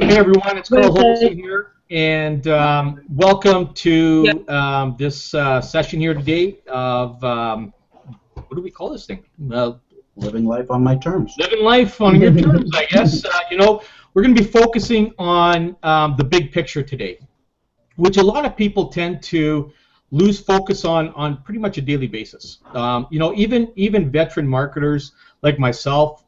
Hey everyone, it's Carl Holson here, and welcome to this session here today of what do we call this thing? Living life on my terms. Living life on your terms, I guess. We're going to be focusing on the big picture today, which a lot of people tend to lose focus on pretty much a daily basis. Even veteran marketers like myself,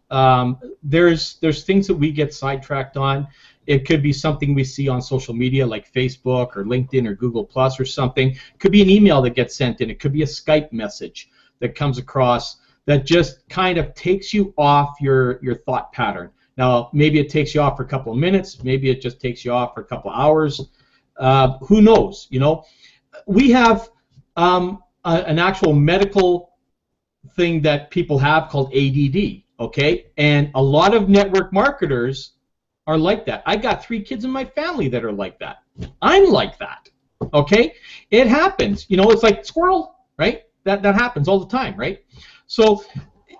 there's things that we get sidetracked on. It could be something we see on social media like Facebook or LinkedIn or Google Plus or something. It could be an email that gets sent in. It could be a Skype message that comes across that just kind of takes you off your thought pattern. Now, maybe it takes you off for a couple of minutes. Maybe it just takes you off for a couple of hours. Who knows? We have an actual medical thing that people have called ADD, okay? And a lot of network marketers are like that. I got 3 kids in my family that are like that. I'm like that, okay? It happens. It's like squirrel, right? That happens all the time, right? So,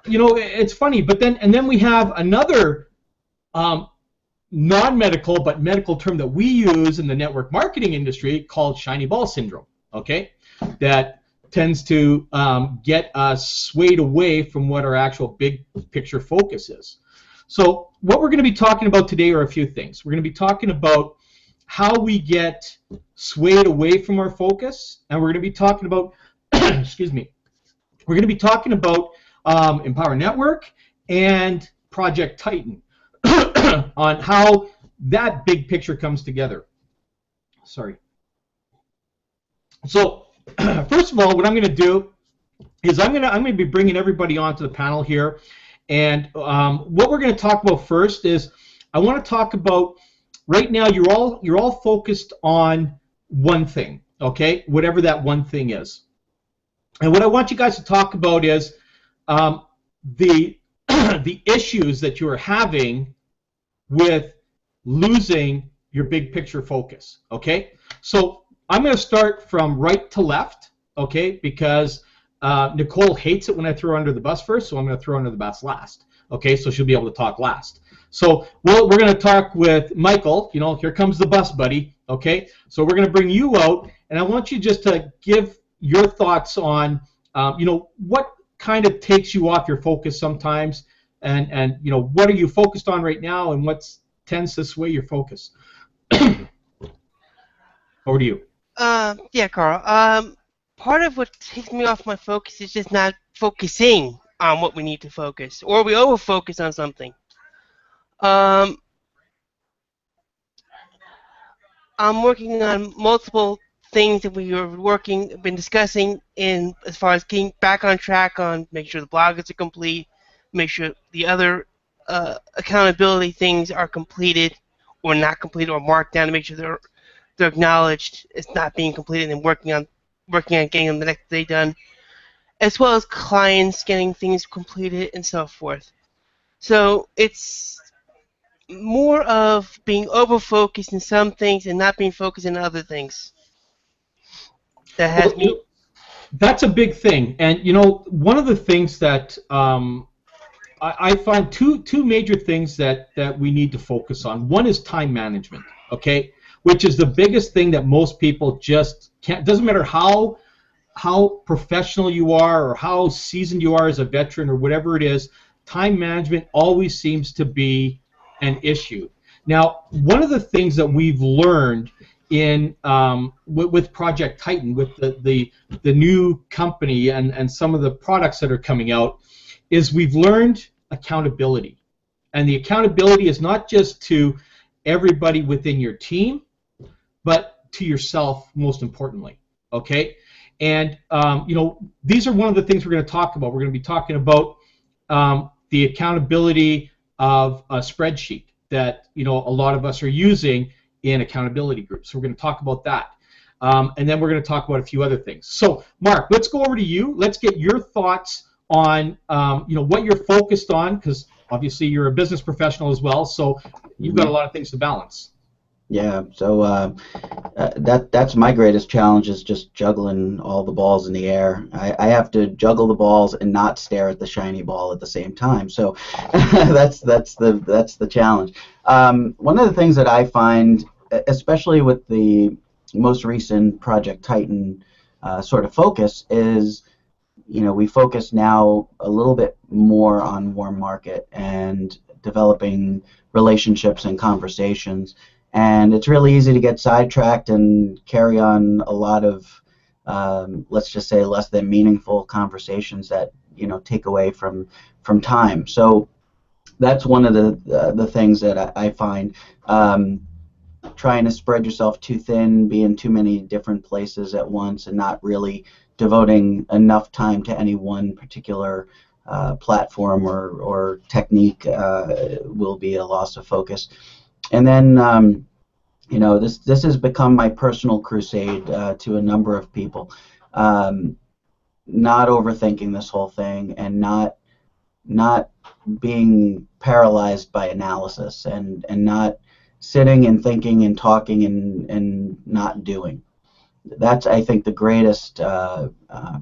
it's funny. But then we have another non-medical but medical term that we use in the network marketing industry called shiny ball syndrome, okay? That tends to get us swayed away from what our actual big picture focus is. So what we're going to be talking about today are a few things. We're going to be talking about how we get swayed away from our focus, and we're going to be talking about, excuse me, we're going to be talking about Empower Network and Project Titan on how that big picture comes together. Sorry. So first of all, what I'm going to do is I'm going to be bringing everybody onto the panel here. And what we're going to talk about first is I want to talk about right now you're all focused on one thing, okay? Whatever that one thing is. And what I want you guys to talk about is the issues that you are having with losing your big picture focus, okay? So I'm going to start from right to left, okay? Because Nicole hates it when I throw her under the bus first, so I'm going to throw her under the bus last. Okay, so she'll be able to talk last. So we're going to talk with Michael. Here comes the bus buddy. Okay, so we're going to bring you out, and I want you just to give your thoughts on, what kind of takes you off your focus sometimes, and what are you focused on right now, and what tends to sway your focus. Over to you. Yeah, Carl. Part of what takes me off my focus is just not focusing on what we need to focus, or we over-focus on something. I'm working on multiple things that we are been discussing as far as getting back on track on make sure the bloggers are complete, make sure the other accountability things are completed or not completed or marked down to make sure they're acknowledged as not being completed, and working on getting them the next day done, as well as clients getting things completed and so forth. So it's more of being over-focused in some things and not being focused in other things. That has me. That's a big thing, and one of the things that I find two major things that we need to focus on. One is time management, okay, which is the biggest thing that most people just can't. Doesn't matter how professional you are or how seasoned you are as a veteran or whatever it is, time management always seems to be an issue. Now, one of the things that we've learned in with Project Titan, with the new company and some of the products that are coming out, is we've learned accountability. And the accountability is not just to everybody within your team, but to yourself most importantly, okay? And these are one of the things we're going to talk about. We're going to be talking about the accountability of a spreadsheet that a lot of us are using in accountability groups. So we're going to talk about that, and then we're going to talk about a few other things. So Mark, let's go over to you. Let's get your thoughts on what you're focused on, because obviously you're a business professional as well, so you've got a lot of things to balance. Yeah, so that's my greatest challenge is just juggling all the balls in the air. I have to juggle the balls and not stare at the shiny ball at the same time. So that's the challenge. One of the things that I find, especially with the most recent Project Titan sort of focus, is we focus now a little bit more on warm market and developing relationships and conversations. And it's really easy to get sidetracked and carry on a lot of, let's just say, less than meaningful conversations that take away from time. So that's one of the things that I find. Trying to spread yourself too thin, be in too many different places at once, and not really devoting enough time to any one particular platform or technique will be a loss of focus. And then this has become my personal crusade to a number of people. Not overthinking this whole thing and not being paralyzed by analysis and not sitting and thinking and talking and not doing. That's, I think, the greatest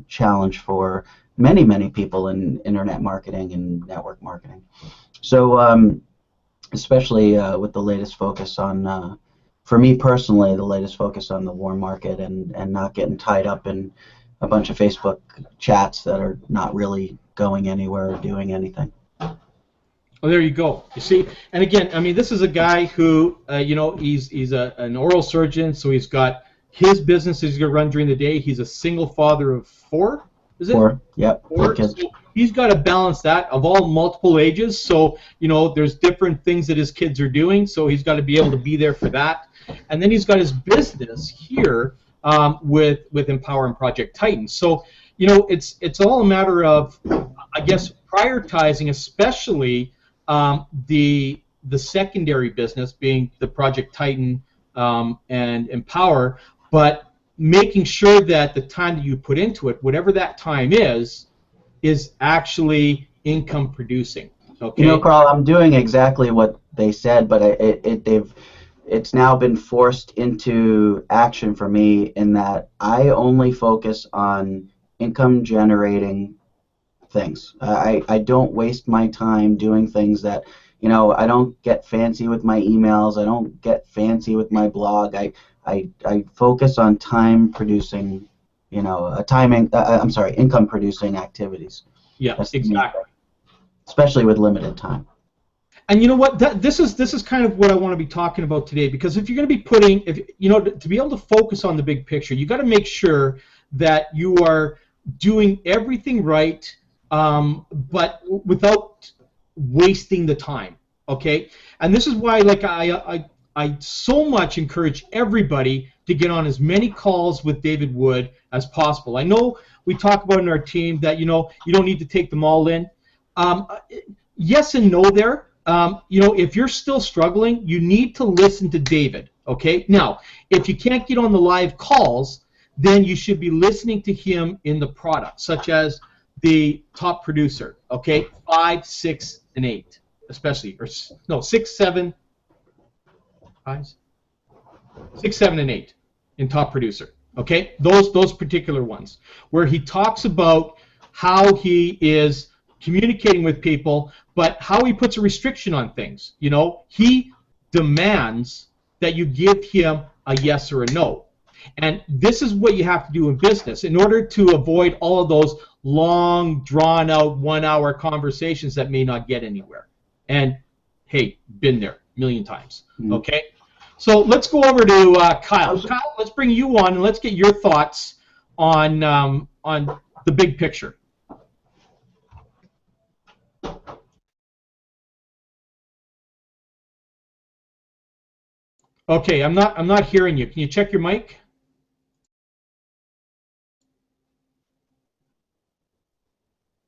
challenge for many people in internet marketing and network marketing. So especially with the latest focus on, for me personally, the latest focus on the warm market and not getting tied up in a bunch of Facebook chats that are not really going anywhere or doing anything. Oh, there you go. You see, and again, I mean, this is a guy who, he's an oral surgeon, so he's got his business he's going to run during the day. He's a single father of 4, is it? 4, yep. 4 kids. So he's got to balance that of all multiple ages. So, there's different things that his kids are doing, so he's got to be able to be there for that. And then he's got his business here with Empower and Project Titan. So, it's all a matter of, I guess, prioritizing, especially the secondary business being the Project Titan and Empower, but making sure that the time that you put into it, whatever that time is actually income producing. Okay. Carl, I'm doing exactly what they said, but it's now been forced into action for me in that I only focus on income generating things. I don't waste my time doing things that, I don't get fancy with my emails. I don't get fancy with my blog. I focus on time producing, income producing activities. Yeah, exactly. Especially with limited time. And you know what? This is kind of what I want to be talking about today, because if you're going to be to be able to focus on the big picture, you got to make sure that you are doing everything right, but without wasting the time. Okay, and this is why, like, I so much encourage everybody to get on as many calls with David Wood as possible. I know we talk about in our team that you don't need to take them all in. Yes and no there. If you're still struggling, you need to listen to David. Okay, now if you can't get on the live calls, then you should be listening to him in the product, such as the top producer. Okay, 5, 6, and 8, especially, or no, 6, 7. 6, 7, and 8 in top producer. Okay, those particular ones where he talks about how he is communicating with people, but how he puts a restriction on things. He demands that you give him a yes or a no. And this is what you have to do in business in order to avoid all of those long, drawn-out, one-hour conversations that may not get anywhere. And, hey, been there a million times. Mm-hmm. Okay? So let's go over to Kyle. Kyle, let's bring you on, and let's get your thoughts on the big picture. Okay, I'm not hearing you. Can you check your mic?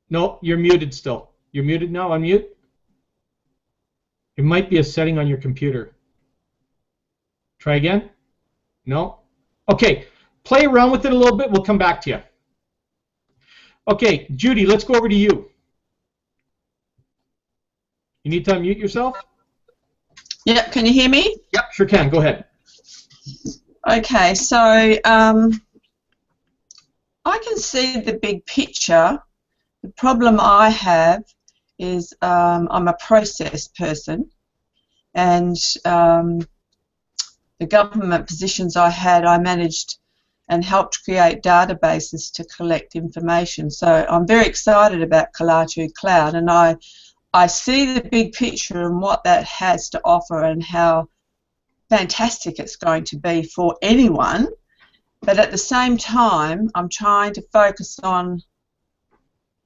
No, you're muted still. You're muted now. Unmute. It might be a setting on your computer. Try again. No. Okay, play around with it a little bit. We'll come back to you. Okay, Judy, let's go over to you. You need to unmute yourself? Yeah, can you hear me? Yep, sure can. Go ahead. Okay, so I can see the big picture. The problem I have is I'm a process person, and the government positions I had, I managed and helped create databases to collect information. So I'm very excited about Kalatu Cloud, and I see the big picture and what that has to offer and how fantastic it's going to be for anyone. But at the same time, I'm trying to focus on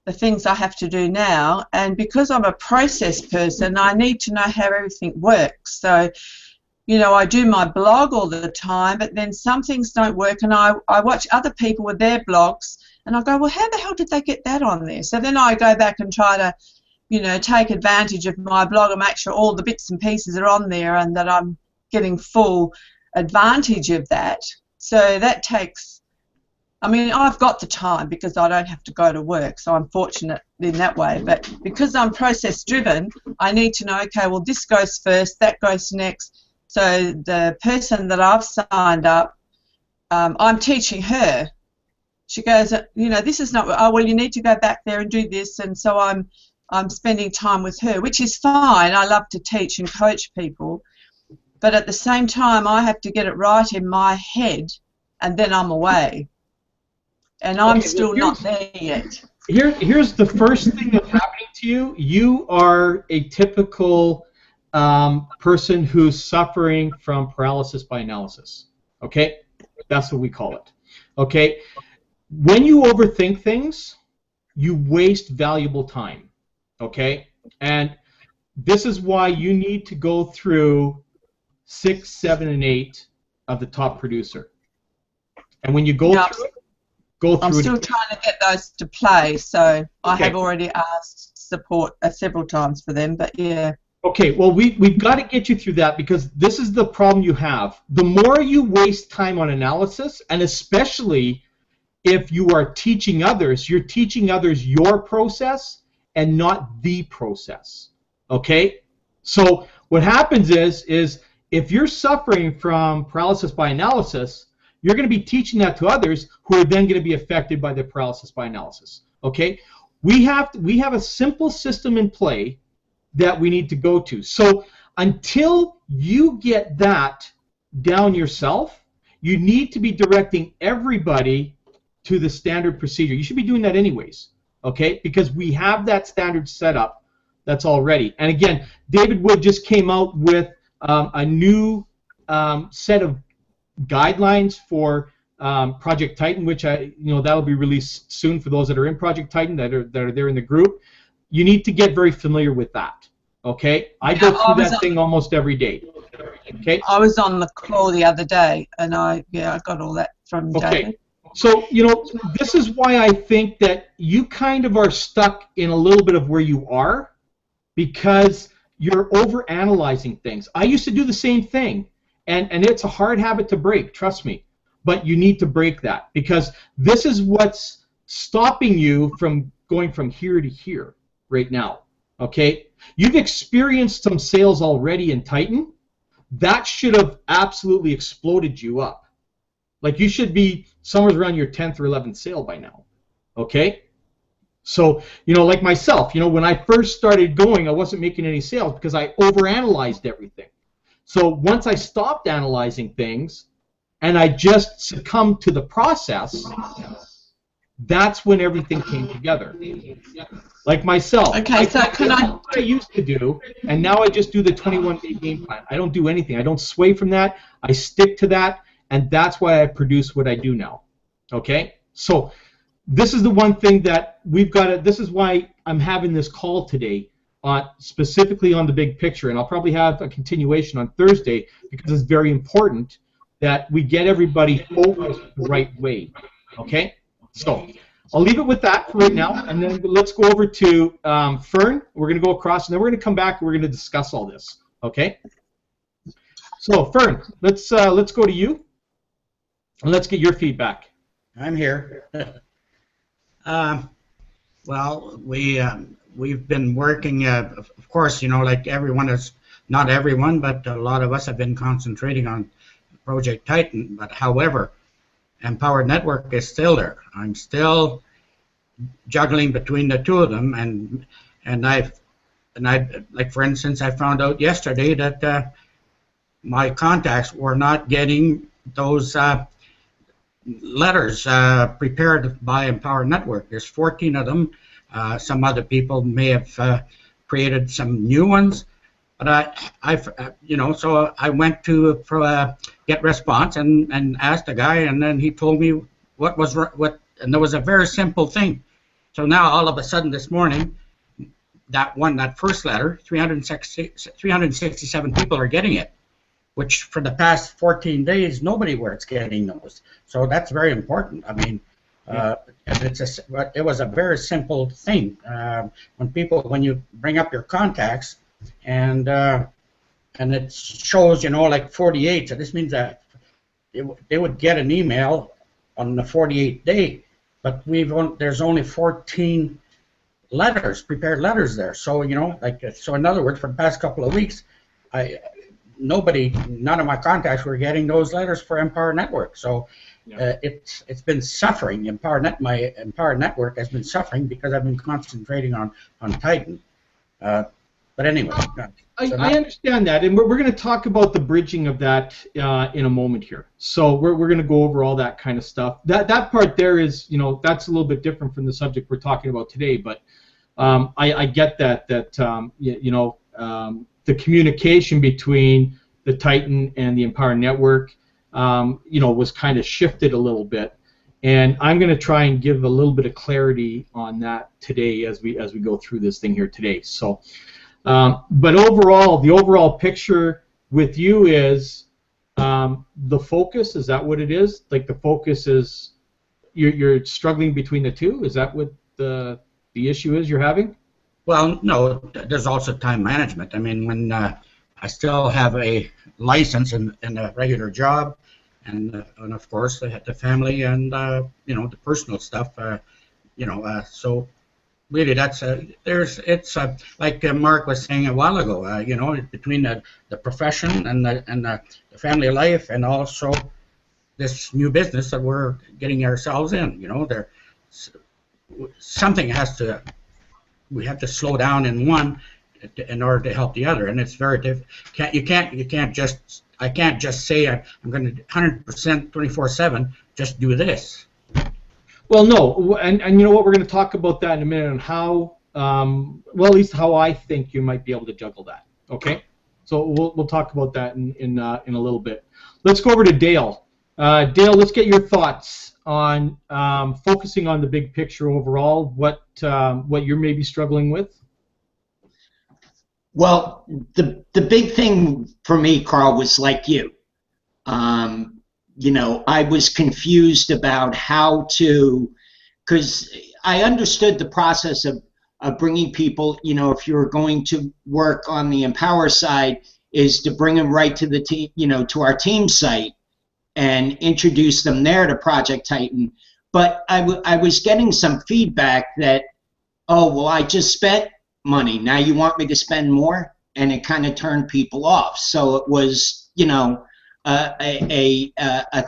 the things I have to do now, and because I'm a process person, I need to know how everything works. So, you know, I do my blog all the time, but then some things don't work, and I watch other people with their blogs, and I go, well, how the hell did they get that on there? So then I go back and try to, you know, take advantage of my blog and make sure all the bits and pieces are on there and that I'm getting full advantage of that. So that takes, I mean, I've got the time because I don't have to go to work, so I'm fortunate in that way. But because I'm process driven, I need to know, okay, well, this goes first, that goes next. So the person that I've signed up, I'm teaching her. She goes, you know, this is not, oh, well, you need to go back there and do this. And so I'm spending time with her, which is fine. I love to teach and coach people. But at the same time, I have to get it right in my head, and then I'm away. And I'm still not there yet. Here's the first thing that's happening to you. You are a typical person who's suffering from paralysis by analysis. Okay? That's what we call it. Okay? When you overthink things, you waste valuable time. Okay? And this is why you need to go through 6, 7, and 8 of the top producer. And when you go through it, I'm still trying to get those to play, so I have already asked support several times for them, but yeah. Okay, well, we've got to get you through that, because this is the problem you have. The more you waste time on analysis, and especially if you are teaching others, you're teaching others your process and not the process. Okay? So what happens is if you're suffering from paralysis by analysis, you're going to be teaching that to others who are then going to be affected by the paralysis by analysis. Okay? We have a simple system in play that we need to go to. So until you get that down yourself, you need to be directing everybody to the standard procedure. You should be doing that anyways, okay? Because we have that standard set up that's already. And again, David Wood just came out with a new set of guidelines for Project Titan, which that'll be released soon for those that are in Project Titan that are there in the group. You need to get very familiar with that. Okay, I go through that thing almost every day. Okay. I was on the call the other day, and I got all that from David. So this is why I think that you kind of are stuck in a little bit of where you are, because you're overanalyzing things. I used to do the same thing, and it's a hard habit to break. Trust me, but you need to break that, because this is what's stopping you from going from here to here right now. Okay, you've experienced some sales already in Titan. That should have absolutely exploded you up. Like, you should be somewhere around your 10th or 11th sale by now. Okay, so like myself, when I first started going, I wasn't making any sales because I overanalyzed everything. So once I stopped analyzing things and I just succumbed to the process, that's when everything came together. Like myself. Okay, so can I... What I used to do, and now I just do the 21-day game plan. I don't do anything. I don't sway from that. I stick to that, and that's why I produce what I do now. Okay? So this is the one thing that we've got to... This is why I'm having this call today, specifically on the big picture, and I'll probably have a continuation on Thursday, because it's very important that we get everybody focused the right way. Okay? So I'll leave it with that for right now, and then let's go over to Fern. We're going to go across, and then we're going to come back and we're going to discuss all this. Okay? So Fern, let's go to you, and let's get your feedback. I'm here. Well, we've been working, of course, like everyone has not everyone, but a lot of us have been concentrating on Project Titan. But however, Empower Network is still there. I'm still juggling between the two of them, and I like, for instance, I found out yesterday that my contacts were not getting those letters prepared by Empower Network. There's 14 of them. Some other people may have created some new ones, but so I went to Get Response and asked the guy, and then he told me what, and there was a very simple thing. So now all of a sudden this morning, that first letter, 367 people are getting it, which for the past 14 days, nobody was getting those. So that's very important. I mean, it was a very simple thing. When you bring up your contacts, and it shows, like 48, so this means that they would get an email on the 48th day, but there's only 14 letters, prepared letters there. So so in other words, for the past couple of weeks, none of my contacts were getting those letters for Empower Network. So it's been suffering. My Empower Network has been suffering because I've been concentrating on Titan. But anyway, I understand that, and we're going to talk about the bridging of that in a moment here. So we're going to go over all that kind of stuff. That part there is, that's a little bit different from the subject we're talking about today. But I get that the communication between the Titan and the Empower Network, was kind of shifted a little bit, and I'm going to try and give a little bit of clarity on that today as we go through this thing here today. So. But overall, the overall picture with you is the focus. Is that what it is? Like the focus is you're struggling between the two. Is that what the issue is you're having? Well, no. There's also time management. I mean, when I still have a license and a regular job, and of course the family and the personal stuff. So. Really, it's like Mark was saying a while ago. Between the profession and the family life, and also this new business that we're getting ourselves in. We have to slow down in one in order to help the other, and it's very difficult. I can't just say I'm going to 100% 24/7 just do this. Well, no, and you know what, we're going to talk about that in a minute, and how, at least how I think you might be able to juggle that. Okay, so we'll talk about that in a little bit. Let's go over to Dale. Dale, let's get your thoughts on focusing on the big picture overall. What you're maybe struggling with. Well, the big thing for me, Carl, was like you. I was confused about how to, because I understood the process of bringing people, if you're going to work on the Empower side, is to bring them right to the team, to our team site and introduce them there to Project Titan. But I was getting some feedback that, oh, well, I just spent money. Now you want me to spend more? And it kind of turned people off. So it was, a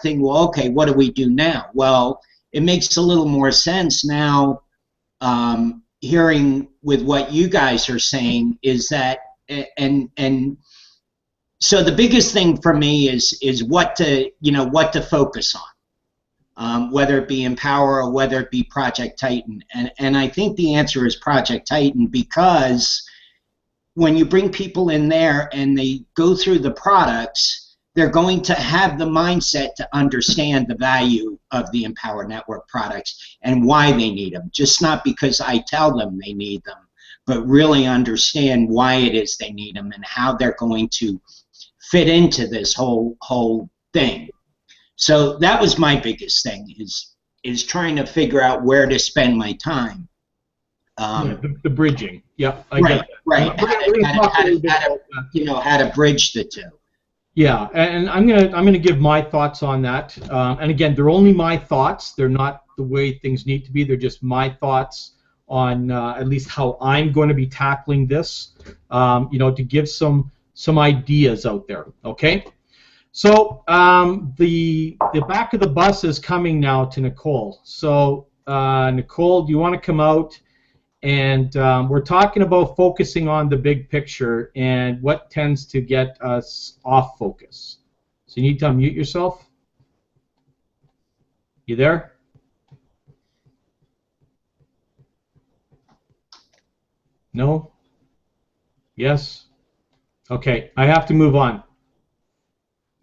thing. Well, okay, what do we do now? Well, it makes a little more sense now. Hearing with what you guys are saying is that, and so the biggest thing for me is what to focus on, whether it be Empower or whether it be Project Titan, and I think the answer is Project Titan, because when you bring people in there and they go through the products, they're going to have the mindset to understand the value of the Empower Network products and why they need them. Just not because I tell them they need them, but really understand why it is they need them and how they're going to fit into this whole thing. So that was my biggest thing, is trying to figure out where to spend my time. The bridging. Yeah, I get that. Right. How to bridge the two. Yeah, and I'm gonna give my thoughts on that. And again, they're only my thoughts. They're not the way things need to be. They're just my thoughts on at least how I'm going to be tackling this. To give some some ideas out there. Okay. So the back of the bus is coming now to Nicole. So Nicole, do you want to come out? And we're talking about focusing on the big picture and what tends to get us off focus. So you need to unmute yourself. You there? No? Yes? Okay, I have to move on.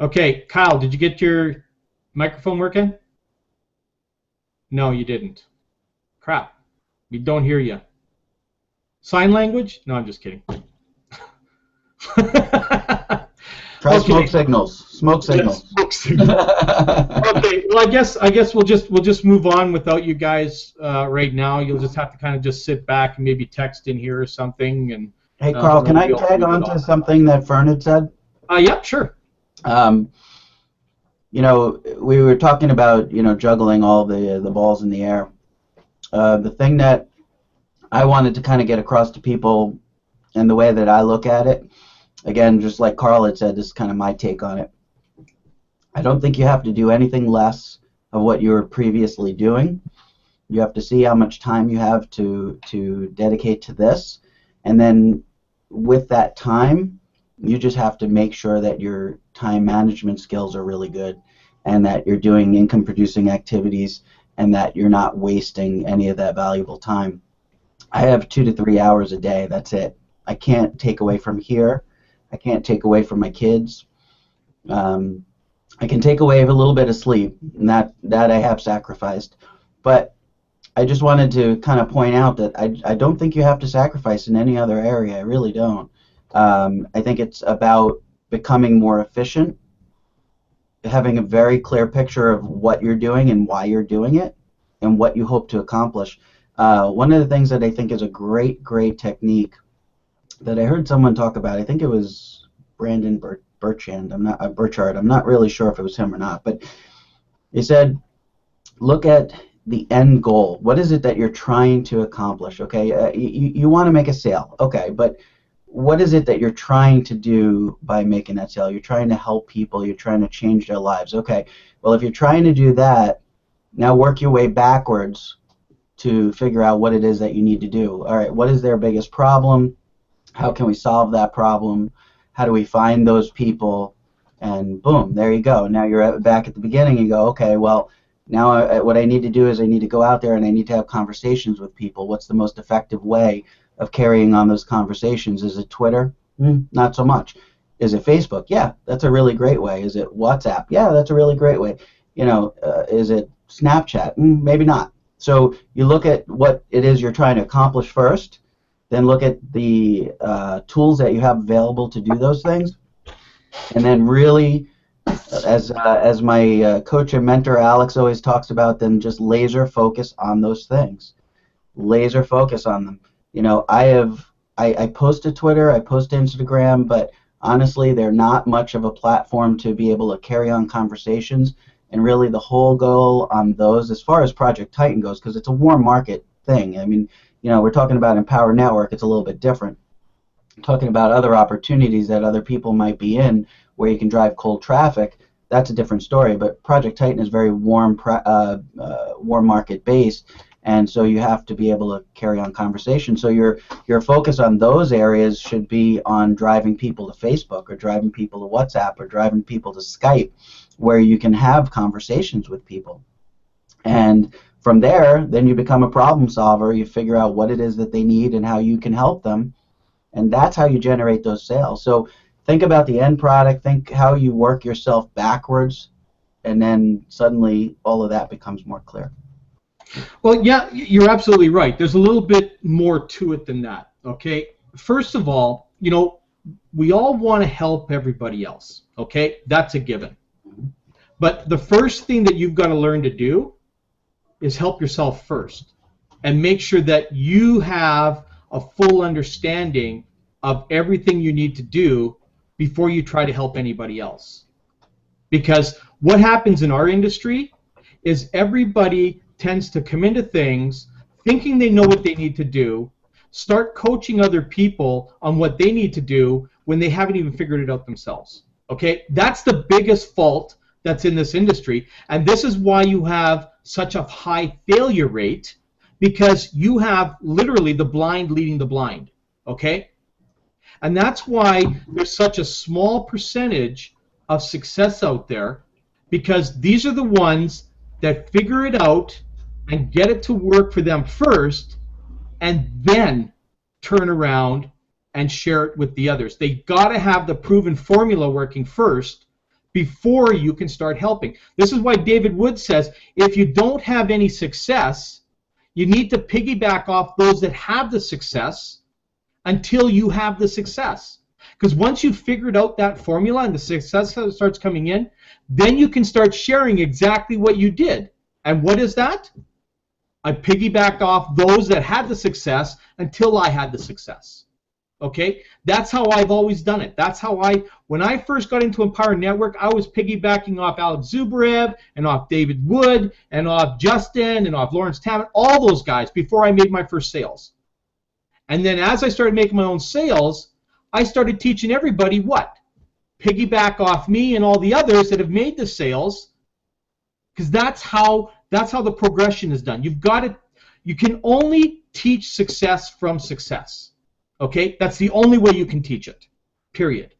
Okay, Kyle, did you get your microphone working? No, you didn't. Crap. We don't hear you. Sign language? No, I'm just kidding. Try Okay. smoke signals. Smoke signals. Yes, smoke signals. Okay. Well, I guess we'll just move on without you guys right now. You'll just have to kind of just sit back and maybe text in here or something. And Hey, Carl, can I tag on to something that Fern had said? Yeah, sure. You know, we were talking about, you know, juggling all the balls in the air. The thing that I wanted to kind of get across to people and the way that I look at it, again, just like Carl had said, this is kind of my take on it. I don't think you have to do anything less of what you were previously doing. You have to see how much time you have to dedicate to this, and then with that time, you just have to make sure that your time management skills are really good and that you're doing income-producing activities and that you're not wasting any of that valuable time. I have 2 to 3 hours a day. That's it. I can't take away from here. I can't take away from my kids. I can take away a little bit of sleep, and that I have sacrificed. But I just wanted to kind of point out that I don't think you have to sacrifice in any other area. I really don't. I think it's about becoming more efficient, having a very clear picture of what you're doing and why you're doing it, and what you hope to accomplish. One of the things that I think is a great technique that I heard someone talk about, I think it was Brandon Burchard. I'm not really sure if it was him or not, but he said, look at the end goal. What is it that you're trying to accomplish? Okay, you want to make a sale. Okay, but what is it that you're trying to do by making that sale? You're trying to help people. You're trying to change their lives. Okay, well, if you're trying to do that, now work your way backwards to figure out what it is that you need to do. All right, what is their biggest problem? How can we solve that problem? How do we find those people? And boom, there you go. Now you're back at the beginning. You go, okay, well, now what I need to do is I need to go out there and I need to have conversations with people. What's the most effective way of carrying on those conversations? Is it Twitter? Not so much. Is it Facebook? Yeah, that's a really great way. Is it WhatsApp? Yeah, that's a really great way. You know, is it Snapchat? Maybe not. So you look at what it is you're trying to accomplish first, then look at the tools that you have available to do those things, and then really, as my coach and mentor Alex always talks about, then just laser focus on those things. Laser focus on them. You know, I post to Twitter, I post to Instagram, but honestly, they're not much of a platform to be able to carry on conversations. And really, the whole goal on those, as far as Project Titan goes, because it's a warm market thing. I mean, you know, we're talking about Empower Network. It's a little bit different. Talking about other opportunities that other people might be in, where you can drive cold traffic. That's a different story. But Project Titan is very warm market based, and so you have to be able to carry on conversation. So your focus on those areas should be on driving people to Facebook, or driving people to WhatsApp, or driving people to Skype, where you can have conversations with people. And from there, then you become a problem solver. You figure out what it is that they need and how you can help them, and that's how you generate those sales. So think about the end product, think how you work yourself backwards, and then suddenly all of that becomes more clear. Well, yeah, you're absolutely right. There's a little bit more to it than that, okay? First of all, you know, we all want to help everybody else, okay? That's a given. But the first thing that you've got to learn to do is help yourself first, and make sure that you have a full understanding of everything you need to do before you try to help anybody else. Because what happens in our industry is everybody tends to come into things thinking they know what they need to do, start coaching other people on what they need to do when they haven't even figured it out themselves. Okay, that's the biggest fault that's in this industry, and this is why you have such a high failure rate, because you have literally the blind leading the blind. Okay, and that's why there's such a small percentage of success out there, because these are the ones that figure it out and get it to work for them first, and then turn around and share it with the others. They got to have the proven formula working first before you can start helping. This is why David Wood says if you don't have any success, you need to piggyback off those that have the success until you have the success. Because once you've figured out that formula and the success starts coming in, then you can start sharing exactly what you did. And what is that? I piggybacked off those that had the success until I had the success. Okay? That's how I've always done it. That's how when I first got into Empower Network, I was piggybacking off Alex Zubrev and off David Wood and off Justin and off Lawrence Tammet, all those guys before I made my first sales. And then as I started making my own sales, I started teaching everybody what? Piggyback off me and all the others that have made the sales, because that's how the progression is done. You've got to, you can only teach success from success. Okay? That's the only way you can teach it. Period.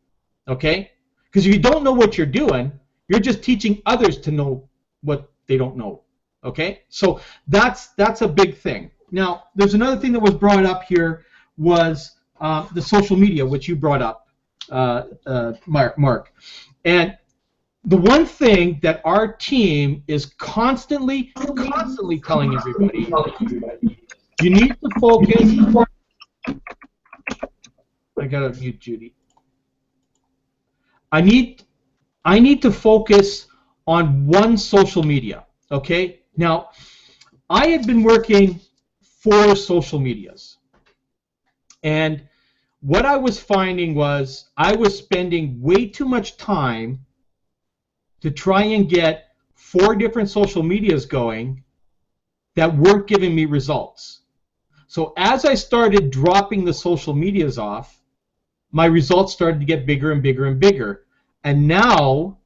Okay? Because if you don't know what you're doing, you're just teaching others to know what they don't know. Okay? So that's a big thing. Now, there's another thing that was brought up here was the social media, which you brought up, Mark. And the one thing that our team is constantly telling everybody, you need to focus. I gotta mute Judy. I need to focus on one social media. Okay. Now, I had been working 4 social medias, and what I was finding was I was spending way too much time to try and get 4 different social medias going that weren't giving me results. So as I started dropping the social medias off, my results started to get bigger and bigger and bigger. And now,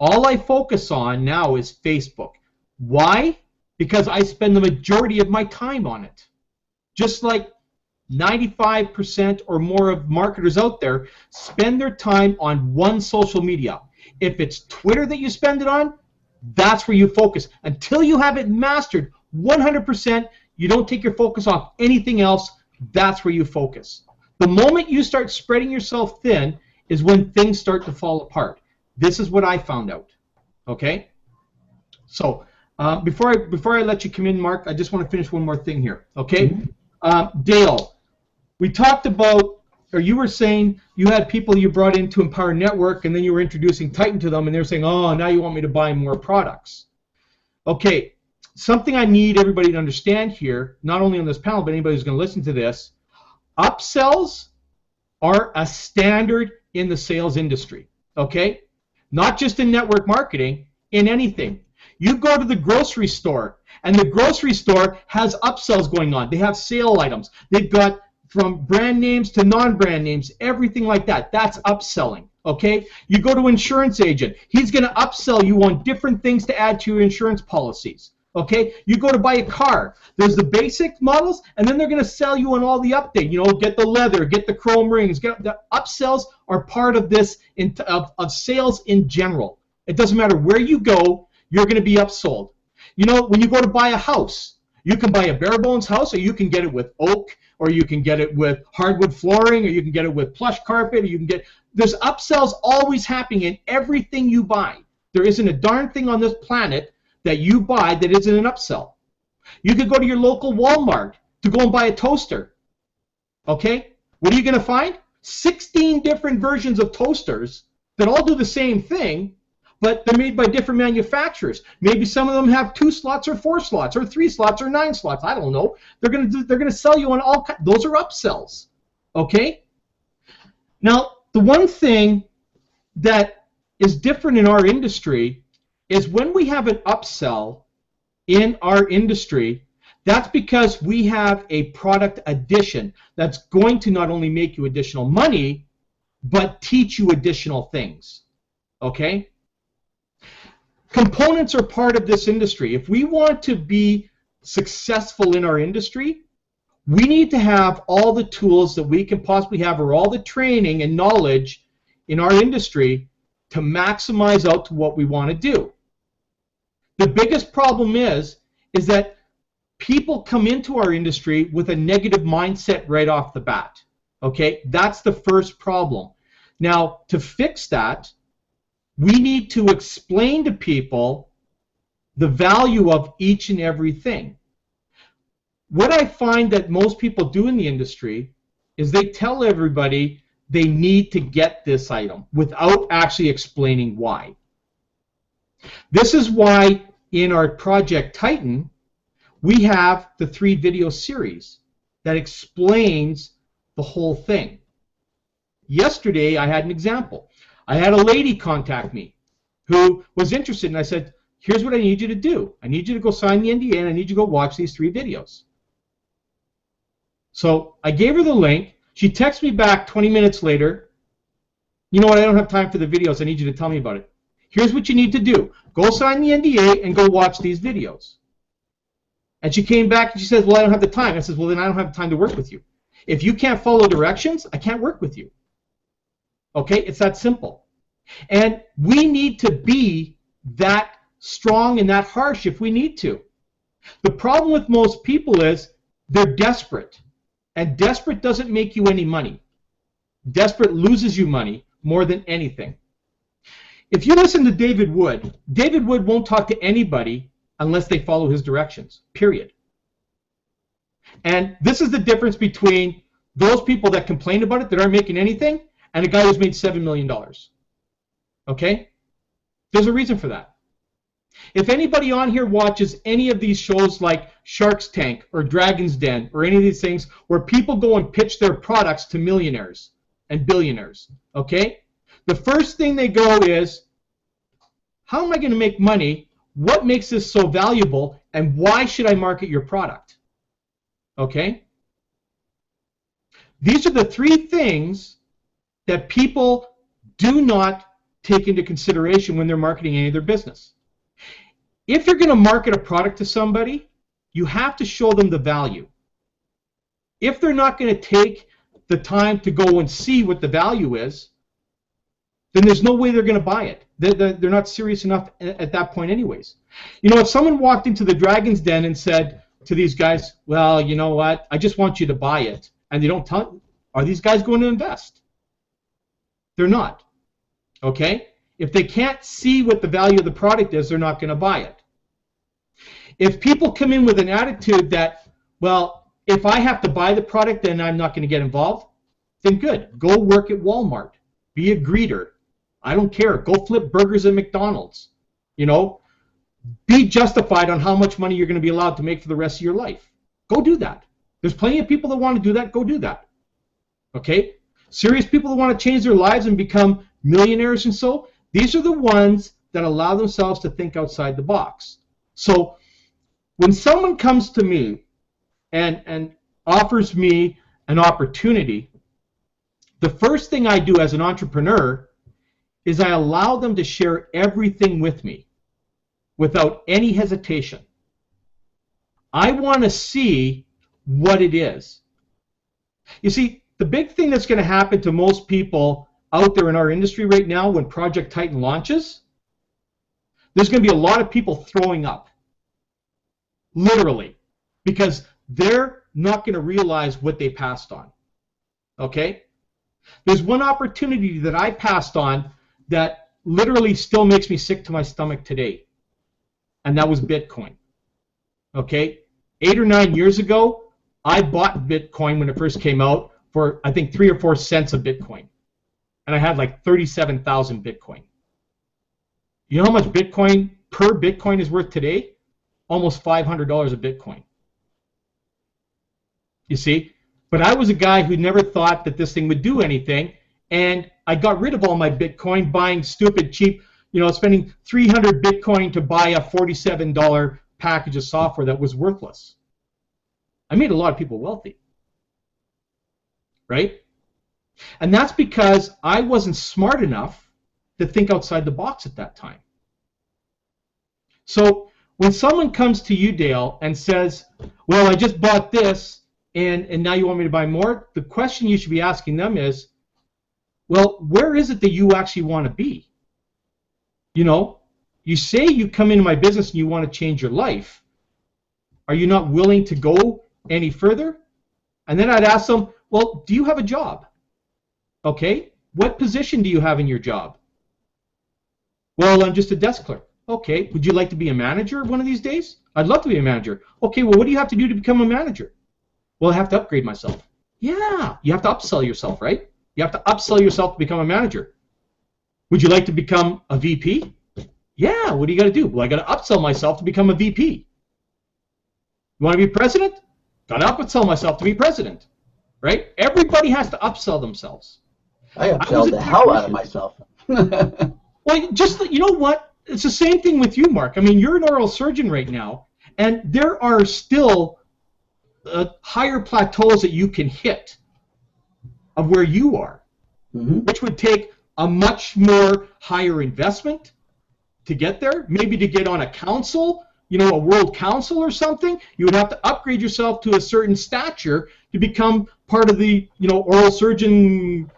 all I focus on now is Facebook. Why? Because I spend the majority of my time on it. Just like 95% or more of marketers out there spend their time on one social media. If it's Twitter that you spend it on, that's where you focus. Until you have it mastered 100%, you don't take your focus off anything else. That's where you focus. The moment you start spreading yourself thin is when things start to fall apart. This is what I found out. Okay? So before I let you come in, Mark, I just want to finish one more thing here. Okay? Dale, we talked about, or you were saying you had people you brought into Empower Network, and then you were introducing Titan to them, and they're saying, oh, now you want me to buy more products. Okay, something I need everybody to understand here, not only on this panel, but anybody who's going to listen to this, upsells are a standard in the sales industry, okay? Not just in network marketing, in anything. You go to the grocery store, and the grocery store has upsells going on. They have sale items. They've got from brand names to non-brand names, everything like that. That's upselling, okay? You go to an insurance agent. He's going to upsell you on different things to add to your insurance policies, okay? You go to buy a car. There's the basic models, and then they're going to sell you on all the update. You know, get the leather, get the chrome rings. The upsells are part of this, of sales in general. It doesn't matter where you go, you're going to be upsold. You know, when you go to buy a house, you can buy a bare bones house, or you can get it with oak, or you can get it with hardwood flooring, or you can get it with plush carpet, or you can get, there's upsells always happening in everything you buy. There isn't a darn thing on this planet that you buy that isn't an upsell. You could go to your local Walmart to go and buy a toaster. Okay? What are you going to find? 16 different versions of toasters that all do the same thing, but they're made by different manufacturers. Maybe some of them have 2 slots or 4 slots or 3 slots or 9 slots. I don't know. They're going to sell you on all kinds. Those are upsells. Okay? Now, the one thing that is different in our industry is when we have an upsell in our industry, that's because we have a product addition that's going to not only make you additional money, but teach you additional things. Okay? Components are part of this industry. If we want to be successful in our industry, we need to have all the tools that we can possibly have, or all the training and knowledge in our industry to maximize out to what we want to do. The biggest problem is that people come into our industry with a negative mindset right off the bat. Okay, that's the first problem. Now, to fix that, we need to explain to people the value of each and everything. What I find that most people do in the industry is they tell everybody they need to get this item without actually explaining why. This is why in our Project Titan, we have the 3-video series that explains the whole thing. Yesterday, I had an example. I had a lady contact me who was interested, and I said, here's what I need you to do. I need you to go sign the NDA, and I need you to go watch these 3 videos. So I gave her the link. She texted me back 20 minutes later. You know what? I don't have time for the videos. I need you to tell me about it. Here's what you need to do. Go sign the NDA and go watch these videos. And she came back and she says, well, I don't have the time. I says, well, then I don't have time to work with you. If you can't follow directions, I can't work with you. Okay? It's that simple. And we need to be that strong and that harsh if we need to. The problem with most people is they're desperate. And desperate doesn't make you any money. Desperate loses you money more than anything. If you listen to David Wood won't talk to anybody unless they follow his directions, period. And this is the difference between those people that complain about it, that aren't making anything, and a guy who's made $7 million. Okay? There's a reason for that. If anybody on here watches any of these shows like Shark's Tank or Dragon's Den or any of these things where people go and pitch their products to millionaires and billionaires, okay? The first thing they go is, how am I going to make money? What makes this so valuable? And why should I market your product? Okay? These are the 3 things that people do not take into consideration when they're marketing any of their business. If you're going to market a product to somebody, you have to show them the value. If they're not going to take the time to go and see what the value is, then there's no way they're going to buy it. They're not serious enough at that point anyways. You know, if someone walked into the Dragon's Den and said to these guys, well, you know what, I just want you to buy it, and they don't tell, are these guys going to invest? They're not. Okay? If they can't see what the value of the product is, they're not going to buy it. If people come in with an attitude that, well, if I have to buy the product, then I'm not going to get involved, then good. Go work at Walmart. Be a greeter. I don't care. Go flip burgers at McDonald's. You know, be justified on how much money you're going to be allowed to make for the rest of your life. Go do that. There's plenty of people that want to do that. Go do that. Okay? Serious people that want to change their lives and become millionaires and so, these are the ones that allow themselves to think outside the box. So when someone comes to me and offers me an opportunity, the first thing I do as an entrepreneur is I allow them to share everything with me without any hesitation. I want to see what it is. You see, the big thing that's going to happen to most people out there in our industry right now when Project Titan launches, there's going to be a lot of people throwing up. Literally. Because they're not going to realize what they passed on. Okay? There's one opportunity that I passed on that literally still makes me sick to my stomach today. And that was Bitcoin. Okay? 8 or 9 years ago, I bought Bitcoin when it first came out for, I think, 3 or 4 cents a Bitcoin. And I had like 37,000 Bitcoin. You know how much Bitcoin per Bitcoin is worth today? Almost $500 a Bitcoin. You see? But I was a guy who never thought that this thing would do anything, and I got rid of all my Bitcoin buying stupid, cheap, you know, spending 300 Bitcoin to buy a $47 package of software that was worthless. I made a lot of people wealthy. Right? And that's because I wasn't smart enough to think outside the box at that time. So when someone comes to you, Dale, and says, well, I just bought this, and now you want me to buy more, the question you should be asking them is, well, where is it that you actually want to be? You know, you say you come into my business and you want to change your life. Are you not willing to go any further? And then I'd ask them, well, do you have a job? Okay, what position do you have in your job? Well, I'm just a desk clerk. Okay, would you like to be a manager one of these days? I'd love to be a manager. Okay, well, what do you have to do to become a manager? Well, I have to upgrade myself. Yeah, you have to upsell yourself, right? You have to upsell yourself to become a manager. Would you like to become a VP? Yeah, what do you got to do? Well, I got to upsell myself to become a VP. You want to be president? Got to upsell myself to be president, right? Everybody has to upsell themselves. I upsell the hell out of myself. Well, just, you know what? It's the same thing with you, Mark. I mean, you're an oral surgeon right now, and there are still higher plateaus that you can hit of where you are, which would take a much more higher investment to get there, maybe to get on a council, you know, a world council or something. You would have to upgrade yourself to a certain stature to become part of the, you know, oral surgeon,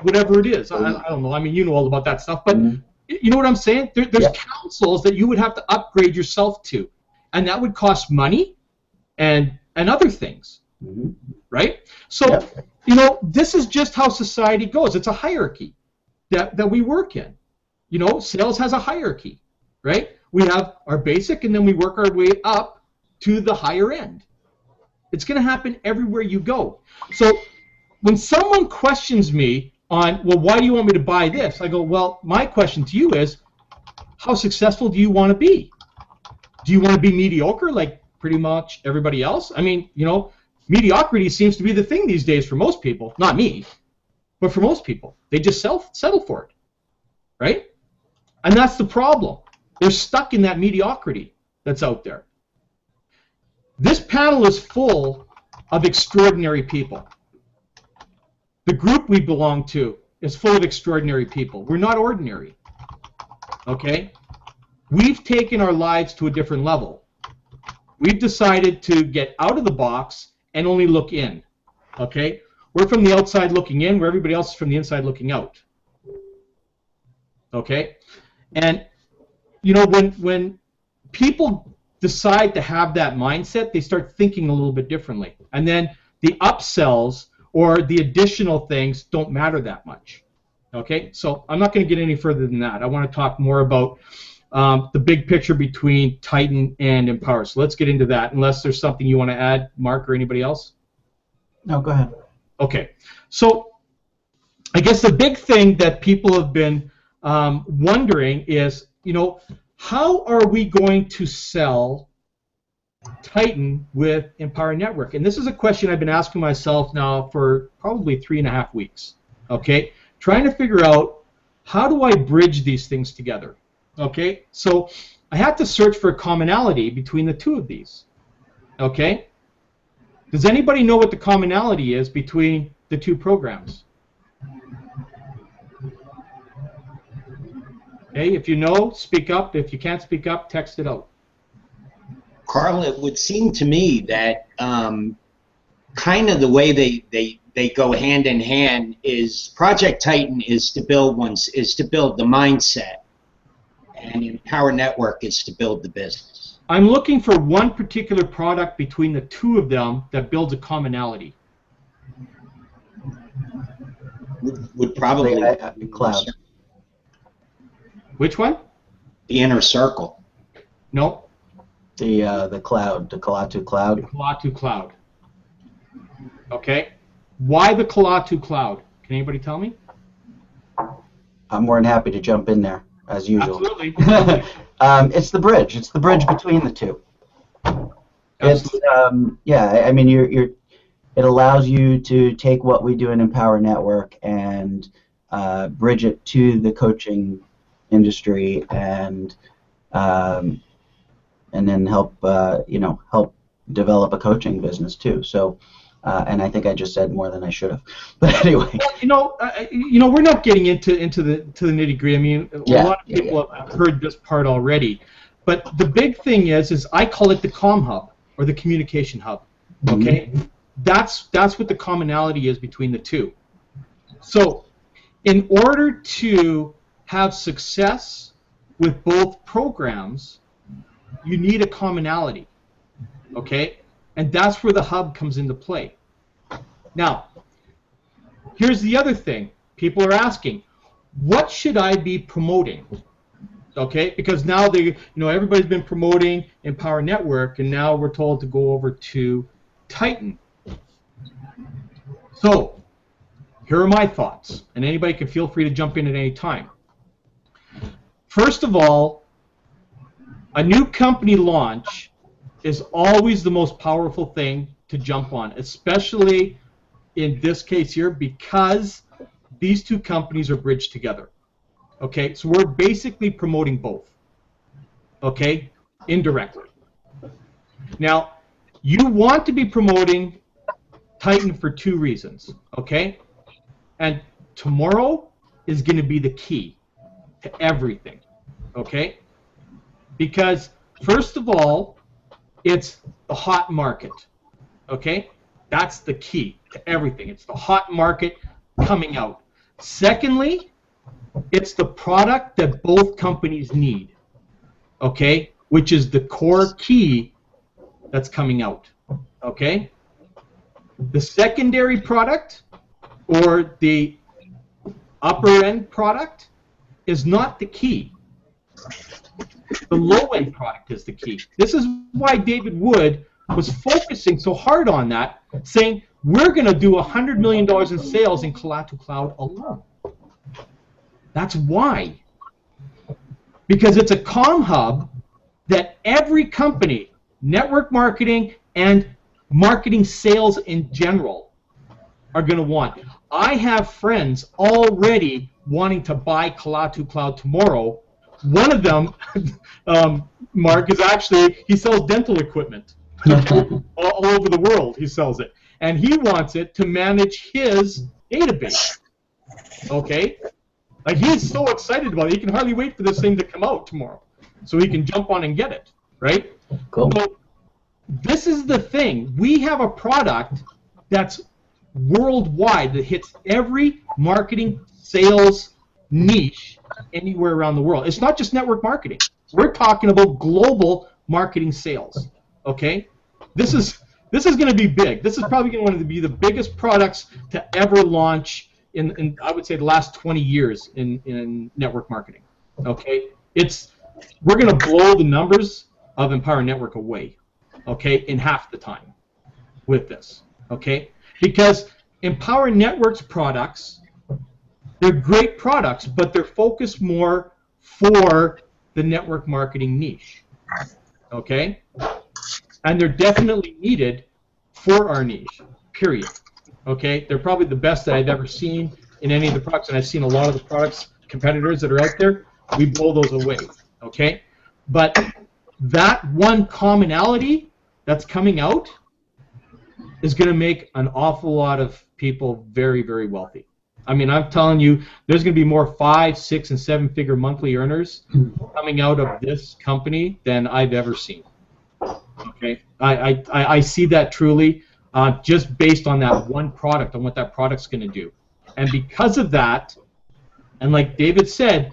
whatever it is. I don't know. I mean, you know all about that stuff, but you know what I'm saying? There's councils that you would have to upgrade yourself to, and that would cost money and other things, right? So, you know, this is just how society goes. It's a hierarchy that we work in. You know, sales has a hierarchy, right? We have our basic, and then we work our way up to the higher end. It's going to happen everywhere you go. So when someone questions me on, well, why do you want me to buy this? I go, well, my question to you is, how successful do you want to be? Do you want to be mediocre like pretty much everybody else? I mean, you know, mediocrity seems to be the thing these days for most people. Not me, but for most people. They just settle for it, right? And that's the problem. They're stuck in that mediocrity that's out there. This panel is full of extraordinary people. The group we belong to is full of extraordinary people. We're not ordinary, okay? We've taken our lives to a different level. We've decided to get out of the box and only look in, okay? We're from the outside looking in, where everybody else is from the inside looking out, okay? And, you know, when people decide to have that mindset, they start thinking a little bit differently. And then the upsells or the additional things don't matter that much. Okay, so I'm not going to get any further than that. I want to talk more about the big picture between Titan and Empower. So let's get into that, unless there's something you want to add, Mark, or anybody else? No, go ahead. Okay, so I guess the big thing that people have been wondering is, you know, how are we going to sell Titan with Empower Network? And this is a question I've been asking myself now for probably 3.5 weeks, okay? Trying to figure out, how do I bridge these things together, okay? So I had to search for a commonality between the two of these, okay? Does anybody know what the commonality is between the two programs? Okay, if you know, speak up. If you can't speak up, text it out. Carl, it would seem to me that kind of the way they go hand in hand is Project Titan is to build the mindset, and Empower Network is to build the business. I'm looking for one particular product between the two of them that builds a commonality. Would probably cloud. Which one? The Inner Circle. No. The cloud, the Kalatu cloud. The Kalatu cloud. Okay. Why the Kalatu cloud? Can anybody tell me? I'm more than happy to jump in there, as usual. Absolutely. It's the bridge. It's the bridge between the two. Absolutely. It's yeah. I mean, it allows you to take what we do in Empower Network and bridge it to the coaching industry and then help help develop a coaching business too. So And I think I just said more than I should have. But anyway. We're not getting into the nitty gritty. I mean, a lot of people have heard this part already. But the big thing is I call it the comm hub or the communication hub. Okay, that's what the commonality is between the two. So, in order to have success with both programs, you need a commonality. Okay, and that's where the hub comes into play. Now, here's the other thing. People are asking, what should I be promoting? Okay, because now everybody's been promoting Empower Network, and now we're told to go over to Titan. So, here are my thoughts, and anybody can feel free to jump in at any time. First of all, a new company launch is always the most powerful thing to jump on, especially in this case here, because these two companies are bridged together. Okay, so we're basically promoting both. Okay, indirectly. Now, you want to be promoting Titan for two reasons. Okay, and tomorrow is going to be the key to everything. Okay, because first of all, it's the hot market. Okay, that's the key to everything. It's the hot market coming out. Secondly, it's the product that both companies need, okay, which is the core key that's coming out, okay? The secondary product or the upper end product is not the key. The low end product is the key. This is why David Wood was focusing so hard on that, saying we're going to do $100 million in sales in Colatu Cloud alone. That's why. Because it's a comm hub that every company, network marketing and marketing sales in general, are going to want. I have friends already wanting to buy Colatu Cloud tomorrow. One of them, Mark, is actually, he sells dental equipment. all over the world he sells it. And he wants it to manage his database. Okay? Like, he's so excited about it, he can hardly wait for this thing to come out tomorrow so he can jump on and get it, right? Cool. So this is the thing. We have a product that's worldwide that hits every marketing sales niche anywhere around the world. It's not just network marketing. We're talking about global marketing sales, okay? This is going to be big. This is probably going to be the biggest products to ever launch in I would say the last 20 years in network marketing. Okay, we're going to blow the numbers of Empower Network away. Okay, in half the time with this. Okay, because Empower Network's products, they're great products, but they're focused more for the network marketing niche. Okay, and they're definitely needed for our niche. Period. Okay, they're probably the best that I've ever seen in any of the products, and I've seen a lot of the products, competitors that are out there. We blow those away. Okay, but that one commonality that's coming out is going to make an awful lot of people very, very wealthy. I mean, I'm telling you, there's going to be more 5, 6, and 7-figure monthly earners coming out of this company than I've ever seen. Okay, I see that truly. Just based on that one product, on what that product's going to do. And because of that, and like David said,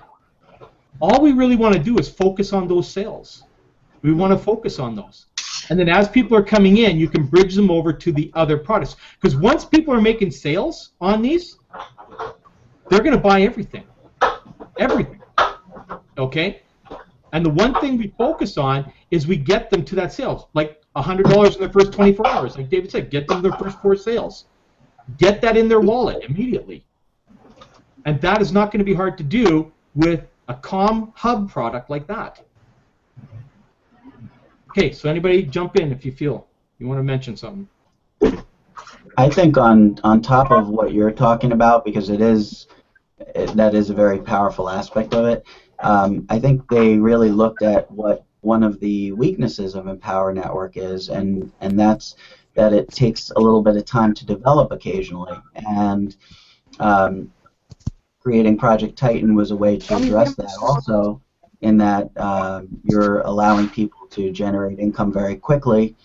all we really want to do is focus on those sales. We want to focus on those. And then as people are coming in, you can bridge them over to the other products. Because once people are making sales on these, they're going to buy everything. Everything. Okay? And the one thing we focus on is we get them to that sales. Like $100 in their first 24 hours. Like David said, get them their first 4 sales. Get that in their wallet immediately. And that is not going to be hard to do with a comm hub product like that. Okay, so anybody jump in if you feel you want to mention something. I think on top of what you're talking about, because that is a very powerful aspect of it, I think they really looked at what one of the weaknesses of Empower Network is, and that's that it takes a little bit of time to develop occasionally, and creating Project Titan was a way to address that also, in that you're allowing people to generate income very quickly,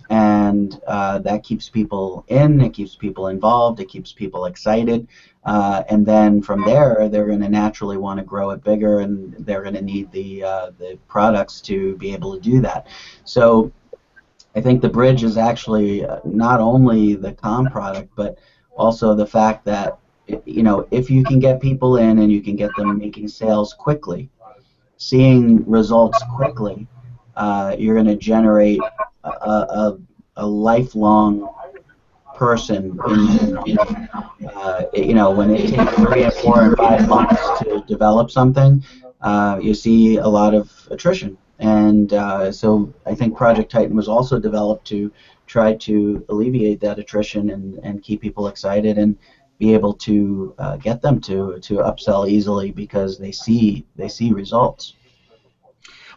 and that keeps people in, it keeps people involved, it keeps people excited, and then from there they're going to naturally want to grow it bigger, and they're going to need the products to be able to do that. So I think the bridge is actually not only the COM product, but also the fact that, you know, if you can get people in and you can get them making sales quickly, seeing results quickly, you're going to generate a lifelong person you know, when it takes 3 and 4 and 5 months to develop something, you see a lot of attrition. And so I think Project Titan was also developed to try to alleviate that attrition and keep people excited and be able to get them to upsell easily because they see results.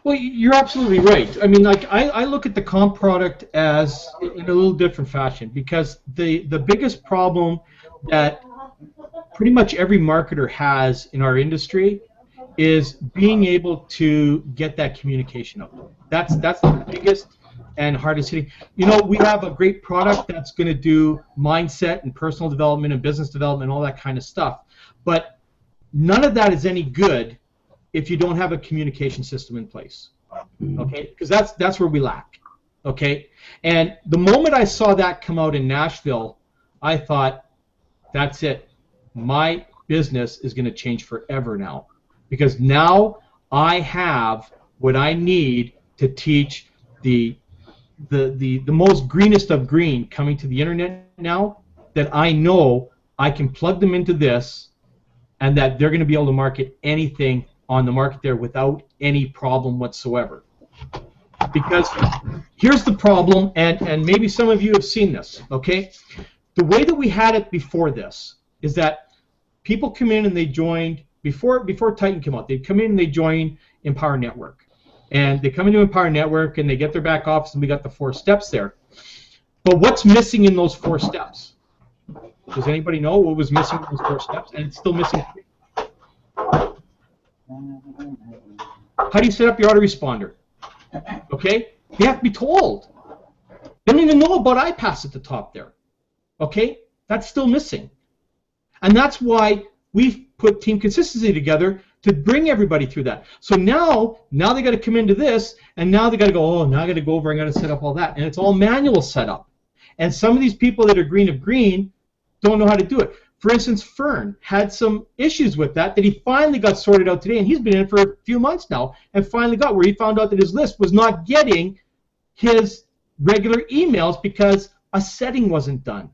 Well, you're absolutely right. I mean, like I look at the COM product as in a little different fashion, because the biggest problem that pretty much every marketer has in our industry is being able to get that communication out. That's the biggest and hardest hitting. You know, we have a great product that's going to do mindset and personal development and business development and all that kind of stuff, but none of that is any good if you don't have a communication system in place, okay? Because that's where we lack, okay? And the moment I saw that come out in Nashville, I thought, that's it. My business is going to change forever now, because now I have what I need to teach the most greenest of green coming to the internet now, that I know I can plug them into this, and that they're going to be able to market anything on the market there without any problem whatsoever. Because here's the problem, and maybe some of you have seen this, okay? The way that we had it before this is that people come in and they joined, before Titan came out, they'd come in and they join Empower Network. And they come into Empower Network and they get their back office, and we got the 4 steps there. But what's missing in those 4 steps? Does anybody know what was missing in those 4 steps? And it's still missing 3. How do you set up your autoresponder? Okay? They have to be told. They don't even know about iPass at the top there. Okay? That's still missing. And that's why we've put Team Consistency together to bring everybody through that. So now they got to come into this, and now they got to go, oh, now I got to go over and got to set up all that. And it's all manual setup. And some of these people that are green of green don't know how to do it. For instance, Fern had some issues with that he finally got sorted out today, and he's been in for a few months now, and finally got where he found out that his list was not getting his regular emails because a setting wasn't done,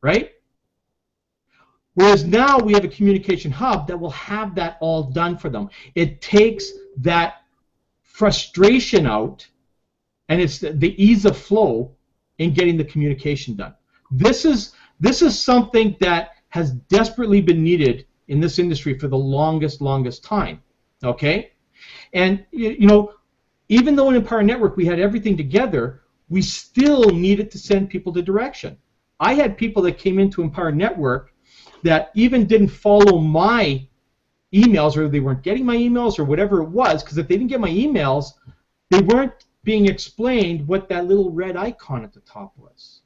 right? Whereas now we have a communication hub that will have that all done for them. It takes that frustration out, and it's the ease of flow in getting the communication done. This is something that has desperately been needed in this industry for the longest time, okay? And, you know, even though in Empower Network we had everything together, we still needed to send people to direction. I had people that came into Empower Network that even didn't follow my emails, or they weren't getting my emails, or whatever it was, because if they didn't get my emails, they weren't being explained what that little red icon at the top was,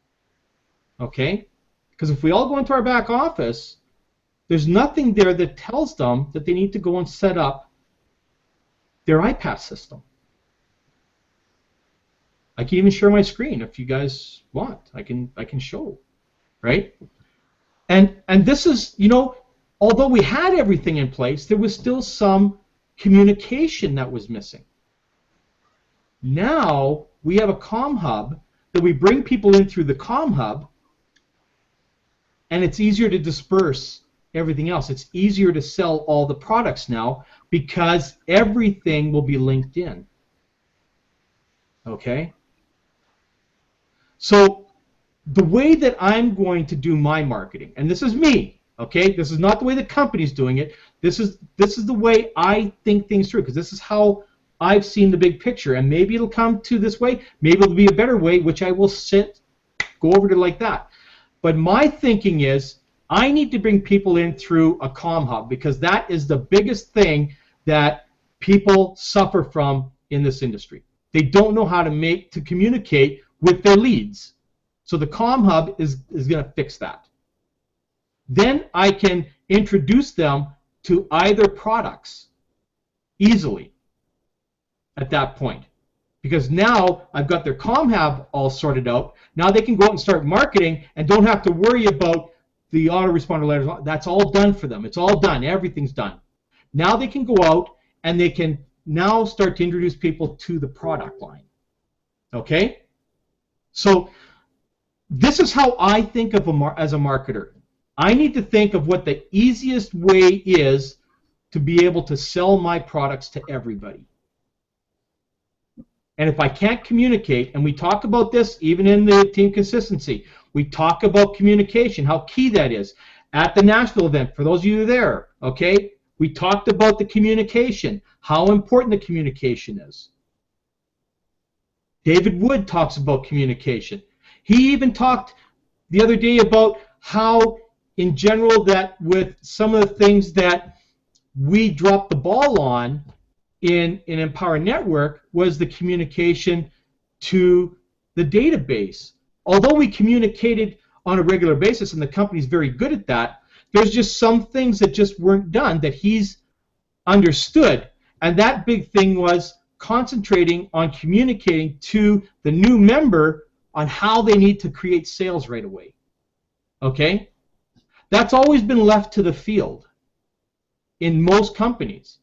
okay? Because if we all go into our back office, there's nothing there that tells them that they need to go and set up their iPass system. I can even share my screen if you guys want. I can show, right? And this is, you know, although we had everything in place, there was still some communication that was missing. Now we have a COM hub that we bring people in through the COM hub, and it's easier to disperse everything else. It's easier to sell all the products now because everything will be linked in. Okay? So the way that I'm going to do my marketing, and this is me, okay? This is not the way the company's doing it. This is the way I think things through, because this is how I've seen the big picture, and maybe it'll come to this way. Maybe it'll be a better way, which I will sit go over to like that. But my thinking is I need to bring people in through a comm hub, because that is the biggest thing that people suffer from in this industry. They don't know how to communicate with their leads. So the comm hub is going to fix that. Then I can introduce them to either products easily at that point. Because now I've got their comm hub all sorted out. Now they can go out and start marketing and don't have to worry about the autoresponder letters. That's all done for them. It's all done. Everything's done. Now they can go out and they can now start to introduce people to the product line. Okay? So this is how I think of as a marketer. I need to think of what the easiest way is to be able to sell my products to everybody. And if I can't communicate, and we talk about this even in the team consistency, we talk about communication, how key that is. At the Nashville event, for those of you there, okay, we talked about the communication, how important the communication is. David Wood talks about communication. He even talked the other day about how, in general, that with some of the things that we dropped the ball on in Empower Network was the communication to the database. Although we communicated on a regular basis, and the company's very good at that, there's just some things that just weren't done that he's understood. And that big thing was concentrating on communicating to the new member on how they need to create sales right away. Okay? That's always been left to the field in most companies.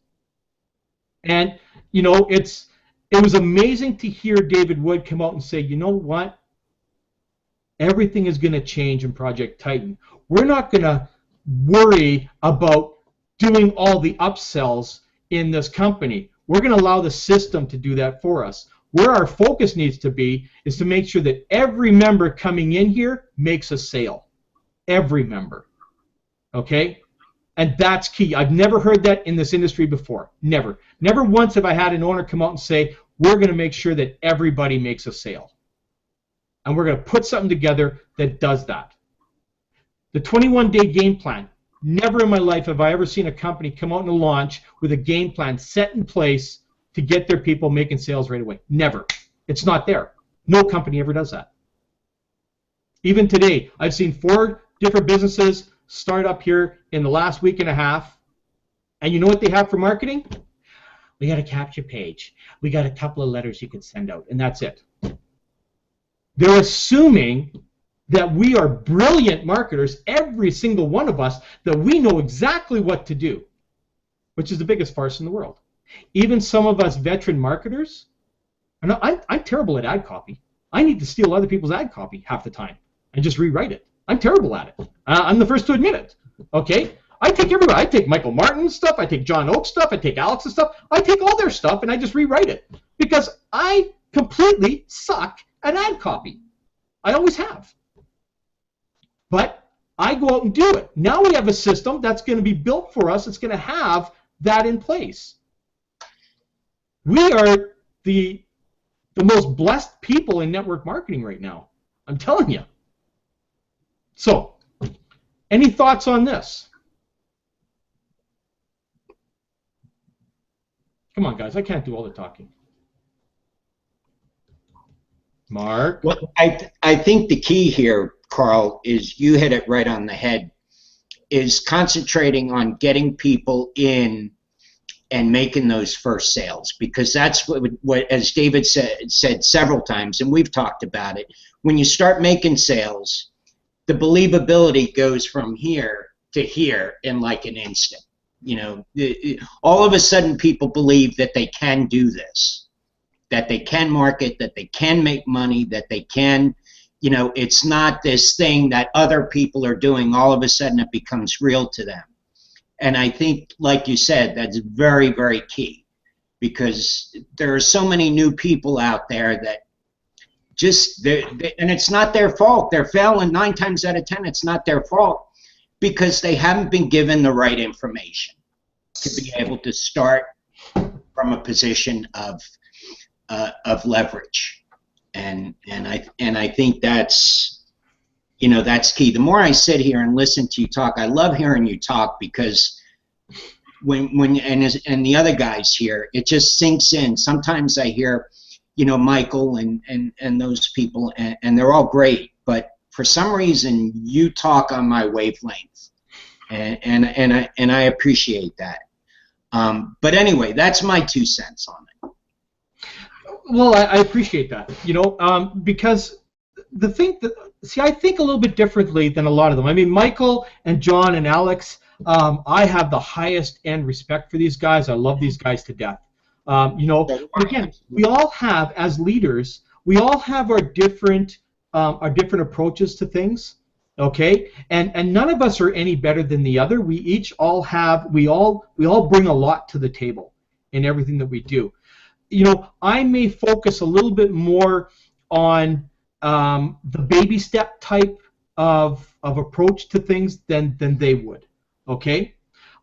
And, you know, it was amazing to hear David Wood come out and say, you know what? Everything is going to change in Project Titan. We're not going to worry about doing all the upsells in this company. We're going to allow the system to do that for us. Where our focus needs to be is to make sure that every member coming in here makes a sale. Every member. Okay? And that's key. I've never heard that in this industry before. Never. Never once have I had an owner come out and say, we're going to make sure that everybody makes a sale. And we're going to put something together that does that. The 21-day game plan. Never in my life have I ever seen a company come out in a launch with a game plan set in place to get their people making sales right away. Never. It's not there. No company ever does that. Even today, I've seen 4 different businesses start up here in the last week and a half, and you know what they have for marketing? We got a capture page. We got a couple of letters you can send out, and that's it. They're assuming that we are brilliant marketers, every single one of us, that we know exactly what to do, which is the biggest farce in the world. Even some of us veteran marketers, I'm terrible at ad copy. I need to steal other people's ad copy half the time and just rewrite it. I'm terrible at it. I'm the first to admit it. Okay? I take everybody. I take Michael Martin's stuff. I take John Oak's stuff. I take Alex's stuff. I take all their stuff and I just rewrite it because I completely suck at ad copy. I always have. But I go out and do it. Now we have a system that's going to be built for us. It's going to have that in place. We are the most blessed people in network marketing right now. I'm telling you. So, any thoughts on this? Come on, guys. I can't do all the talking. Mark? Well, I think the key here, Carl, is you hit it right on the head, is concentrating on getting people in and making those first sales, because that's what as David said several times, and we've talked about it, when you start making sales, the believability goes from here to here in like an instant. You know, all of a sudden people believe that they can do this, that they can market, that they can make money, that they can, you know, it's not this thing that other people are doing. All of a sudden it becomes real to them. And I think, like you said, that's very, very key, because there are so many new people out there that just, and it's not their fault. They're failing 9 times out of 10. It's not their fault, because they haven't been given the right information to be able to start from a position of leverage. And I think that's you know, that's key. The more I sit here and listen to you talk, I love hearing you talk, because and the other guys here, it just sinks in. Sometimes I hear, you know, Michael and those people, and they're all great, but for some reason you talk on my wavelength, and I appreciate that. But anyway, that's my 2 cents on it. Well, I appreciate that, you know, because the thing that, see, I think a little bit differently than a lot of them. I mean, Michael and John and Alex, I have the highest end respect for these guys. I love these guys to death. You know, but again, we all have, as leaders, we all have our different approaches to things. Okay, and none of us are any better than the other. We all bring a lot to the table in everything that we do. You know, I may focus a little bit more on the baby step type of approach to things than they would. Okay,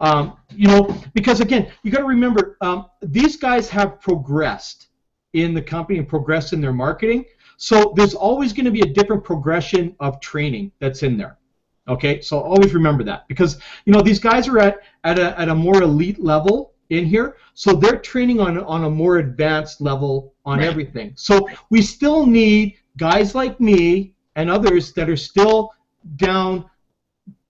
you know, because again, you got to remember, these guys have progressed in the company and progressed in their marketing. So there's always going to be a different progression of training that's in there. Okay, so always remember that, because you know these guys are at a more elite level in here, so they're training on a more advanced level on everything. So we still need guys like me and others that are still down,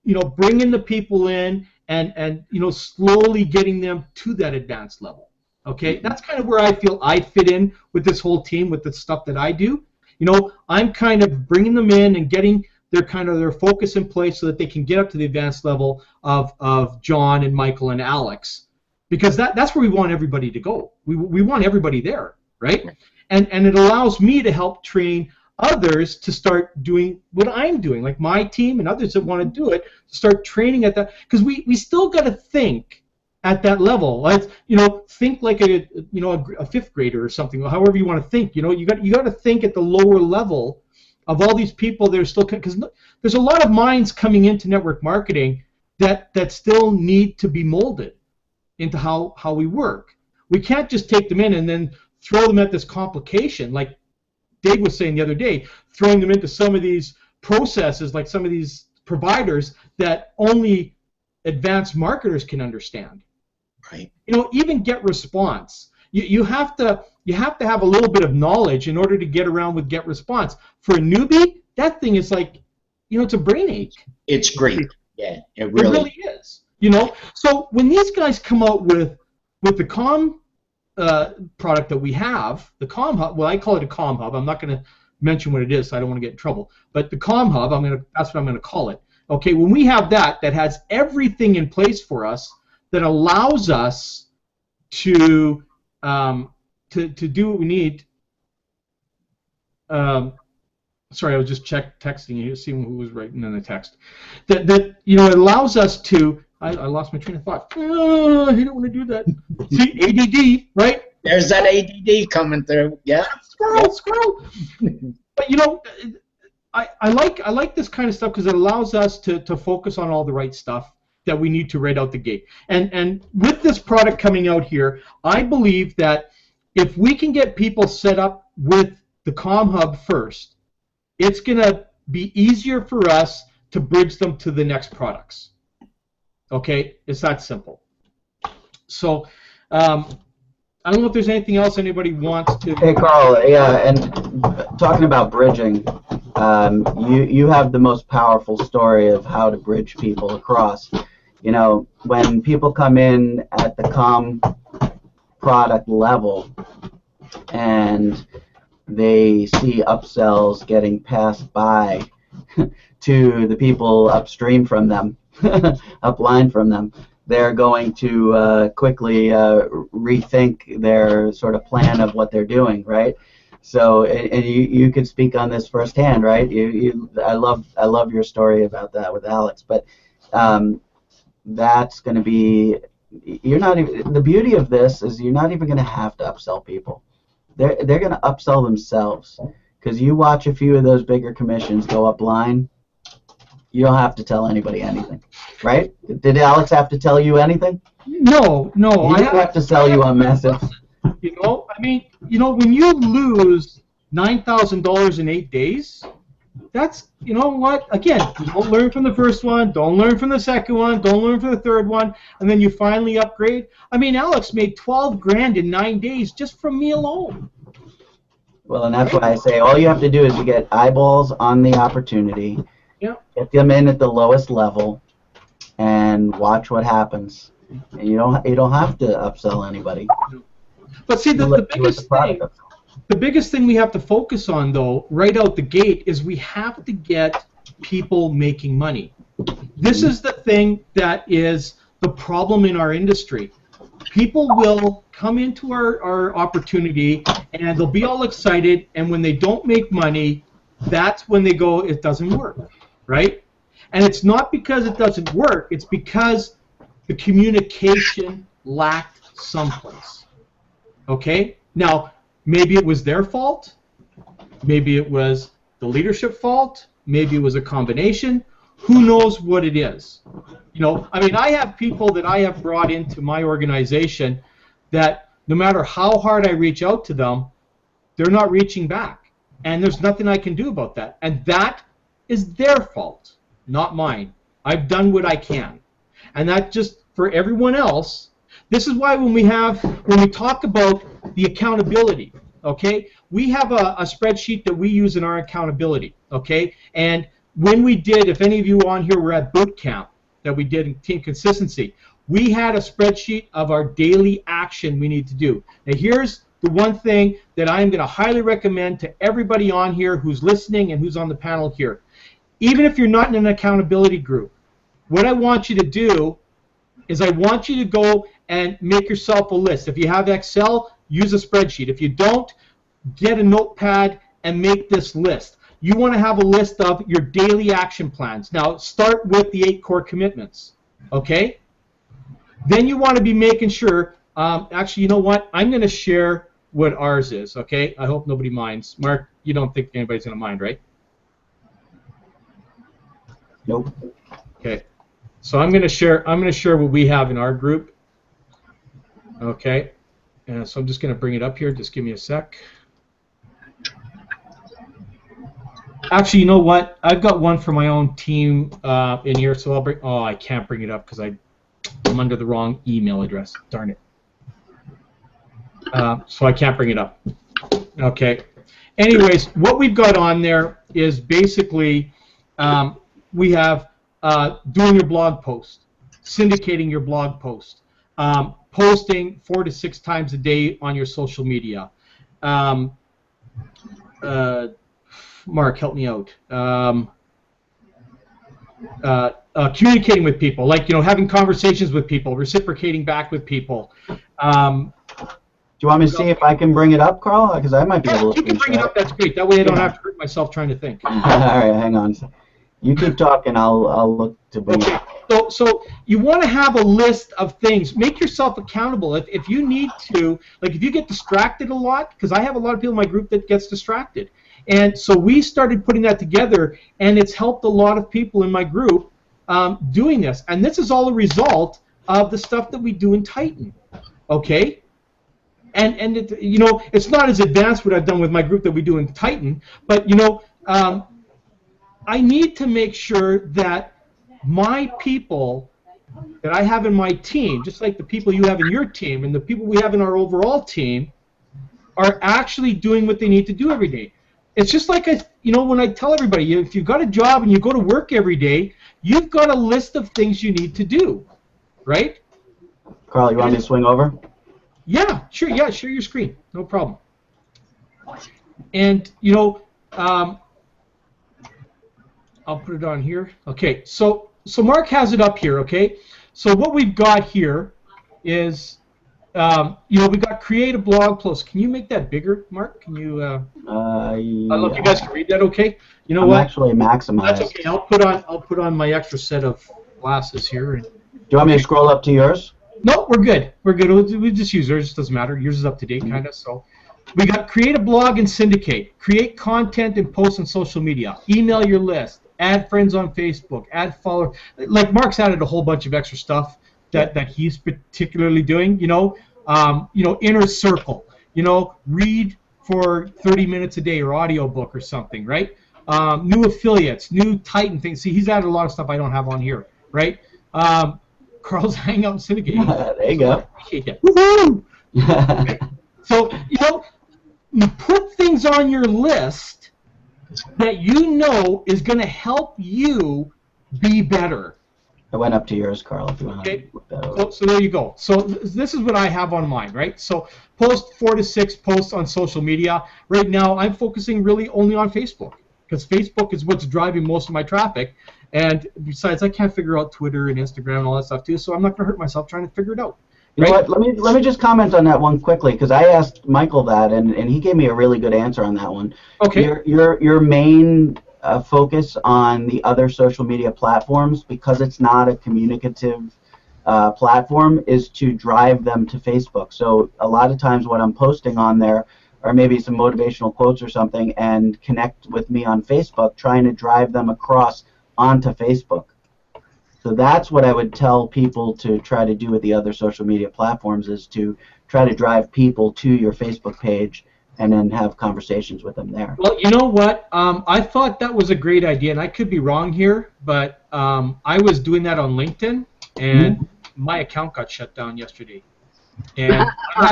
you know, bringing the people in and you know, slowly getting them to that advanced level. Okay, that's kind of where I feel I fit in with this whole team, with the stuff that I do. You know, I'm kind of bringing them in and getting their focus in place so that they can get up to the advanced level of John and Michael and Alex, because that's where we want everybody to go. We want everybody there, right? And it allows me to help train others to start doing what I'm doing, like my team and others that want to do it, to start training at that, because we still got to think at that level. Like, you know, think like a fifth grader or something, or however you want to think. You know, you got to think at the lower level of all these people that are still, because there's a lot of minds coming into network marketing that still need to be molded into how we work. We can't just take them in and then throw them at this complication, like Dave was saying the other day, throwing them into some of these processes, like some of these providers that only advanced marketers can understand. Right. You know, even GetResponse. You have to have a little bit of knowledge in order to get around with GetResponse. For a newbie, that thing is like, you know, it's a brain ache. It's great. Yeah, it really is. You know, so when these guys come out with the comm product that we have, the comm hub. Well, I call it a comm hub. I'm not going to mention what it is, so I don't want to get in trouble. But the comm hub, that's what I'm going to call it. Okay, when we have that has everything in place for us that allows us to do what we need. Sorry, I was just texting you, seeing who was writing in the text. That you know, it allows us to. I lost my train of thought. I don't want to do that. See, ADD, right? There's that ADD coming through. Yeah. Squirrel. But you know, I like this kind of stuff because it allows us to focus on all the right stuff that we need to right out the gate. And with this product coming out here, I believe that if we can get people set up with the Comm Hub first, it's going to be easier for us to bridge them to the next products. Okay, it's that simple. So, I don't know if there's anything else anybody wants to. Hey, Carl. Yeah, and talking about bridging, you have the most powerful story of how to bridge people across. You know, when people come in at the comm product level and they see upsells getting passed by to the people upstream from them, upline from them, they're going to quickly rethink their sort of plan of what they're doing, right? So, and you could speak on this firsthand, right? I love your story about that with Alex, but that's going to be, you're not even, the beauty of this is you're not even going to have to upsell people. They're going to upsell themselves, because you watch a few of those bigger commissions go up line, you don't have to tell anybody anything, right? Did Alex have to tell you anything? No. He didn't have to sell you on message. You know, I mean, you know, when you lose $9,000 in 8 days, that's, you know what, again, you don't learn from the first one, don't learn from the second one, don't learn from the third one, and then you finally upgrade. I mean, Alex made 12 grand in 9 days just from me alone. Well, and that's why I say all you have to do is to get eyeballs on the opportunity, Yeah. get them in at the lowest level, and watch what happens. And you don't have to upsell anybody. But see, the biggest thing we have to focus on, though, right out the gate, is we have to get people making money. This is the thing that is the problem in our industry. People will come into our opportunity, and they'll be all excited, and when they don't make money, that's when they go, it doesn't work, right? And it's not because it doesn't work, it's because the communication lacked someplace. Okay? Now, maybe it was their fault, maybe it was the leadership fault, maybe it was a combination. Who knows what it is? You know, I mean, I have people that I have brought into my organization that no matter how hard I reach out to them, they're not reaching back. And there's nothing I can do about that. And that is their fault, not mine. I've done what I can. And that just, for everyone else, this is why when we talk about the accountability, okay, we have a spreadsheet that we use in our accountability, okay, and when we did, if any of you on here were at boot camp that we did in Team Consistency, we had a spreadsheet of our daily action we need to do. Now here's the one thing that I'm going to highly recommend to everybody on here who's listening and who's on the panel here. Even if you're not in an accountability group, what I want you to do is I want you to go and make yourself a list. If you have Excel, use a spreadsheet. If you don't, get a notepad and make this list. You want to have a list of your daily action plans. Now, start with the 8 core commitments, okay? Then you want to be making sure, actually, you know what? I'm going to share what ours is, okay? I hope nobody minds. Mark, you don't think anybody's going to mind, right? Nope. Okay. So I'm going to share what we have in our group. Okay. And so I'm just going to bring it up here. Just give me a sec. Actually, you know what? I've got one for my own team in here, so I'll bring. Oh, I can't bring it up because I'm under the wrong email address. Darn it. So I can't bring it up. Okay. Anyways, what we've got on there is basically we have doing your blog post, syndicating your blog post, posting 4 to 6 times a day on your social media. Mark, help me out. Communicating with people, like, you know, having conversations with people, reciprocating back with people. Do you want me to see if I can bring it up, Carl? Because I might be able to. You can bring it up. That's great. That way I don't have to hurt myself trying to think. All right, hang on. You keep talking. I'll look to bring it up. So you want to have a list of things. Make yourself accountable. If you need to, like if you get distracted a lot, because I have a lot of people in my group that gets distracted. And so we started putting that together, and it's helped a lot of people in my group doing this. And this is all a result of the stuff that we do in Titan, okay? And it, you know, it's not as advanced what I've done with my group that we do in Titan, but, you know, I need to make sure that my people that I have in my team, just like the people you have in your team and the people we have in our overall team, are actually doing what they need to do every day. It's just like, you know, when I tell everybody, if you've got a job and you go to work every day, you've got a list of things you need to do, right? Carl, you want me to swing over? Yeah, sure. Yeah, share your screen. No problem. And, you know, I'll put it on here. Okay, so Mark has it up here, okay? So what we've got here is, you know, we've got create a blog post. Can you make that bigger, Mark? Can you? I don't know if you guys can read that. Okay. You know what? I'm actually maximized. That's okay. I'll put on my extra set of glasses here. Do you want me to scroll up to yours? No, we're good. We're good. We just use yours. It doesn't matter. Yours is up to date, kind of. So we got create a blog and syndicate. Create content and post on social media. Email your list. Add friends on Facebook. Add followers. Like Mark's added a whole bunch of extra stuff that he's particularly doing. You know, inner circle. You know, read for 30 minutes a day or audiobook or something, right? new affiliates, new Titan things. See, he's added a lot of stuff I don't have on here, right? Carl's Hangout and Syndicate. There you go. Woohoo! Okay. So, you know, you put things on your list that you know is going to help you be better. I went up to yours, Carl, if you want Okay. to look that over. So there you go. So this is what I have on mine, right? So post 4 to 6 posts on social media. Right now, I'm focusing really only on Facebook because Facebook is what's driving most of my traffic. And besides, I can't figure out Twitter and Instagram and all that stuff too, so I'm not going to hurt myself trying to figure it out. You know what? Let me just comment on that one quickly because I asked Michael that and he gave me a really good answer on that one. Okay. Your main focus on the other social media platforms, because it's not a communicative platform, is to drive them to Facebook. So a lot of times what I'm posting on there are maybe some motivational quotes or something and connect with me on Facebook, trying to drive them across onto Facebook. So that's what I would tell people to try to do with the other social media platforms, is to try to drive people to your Facebook page and then have conversations with them there. Well, you know what? I thought that was a great idea, and I could be wrong here, but I was doing that on LinkedIn, and my account got shut down yesterday. And I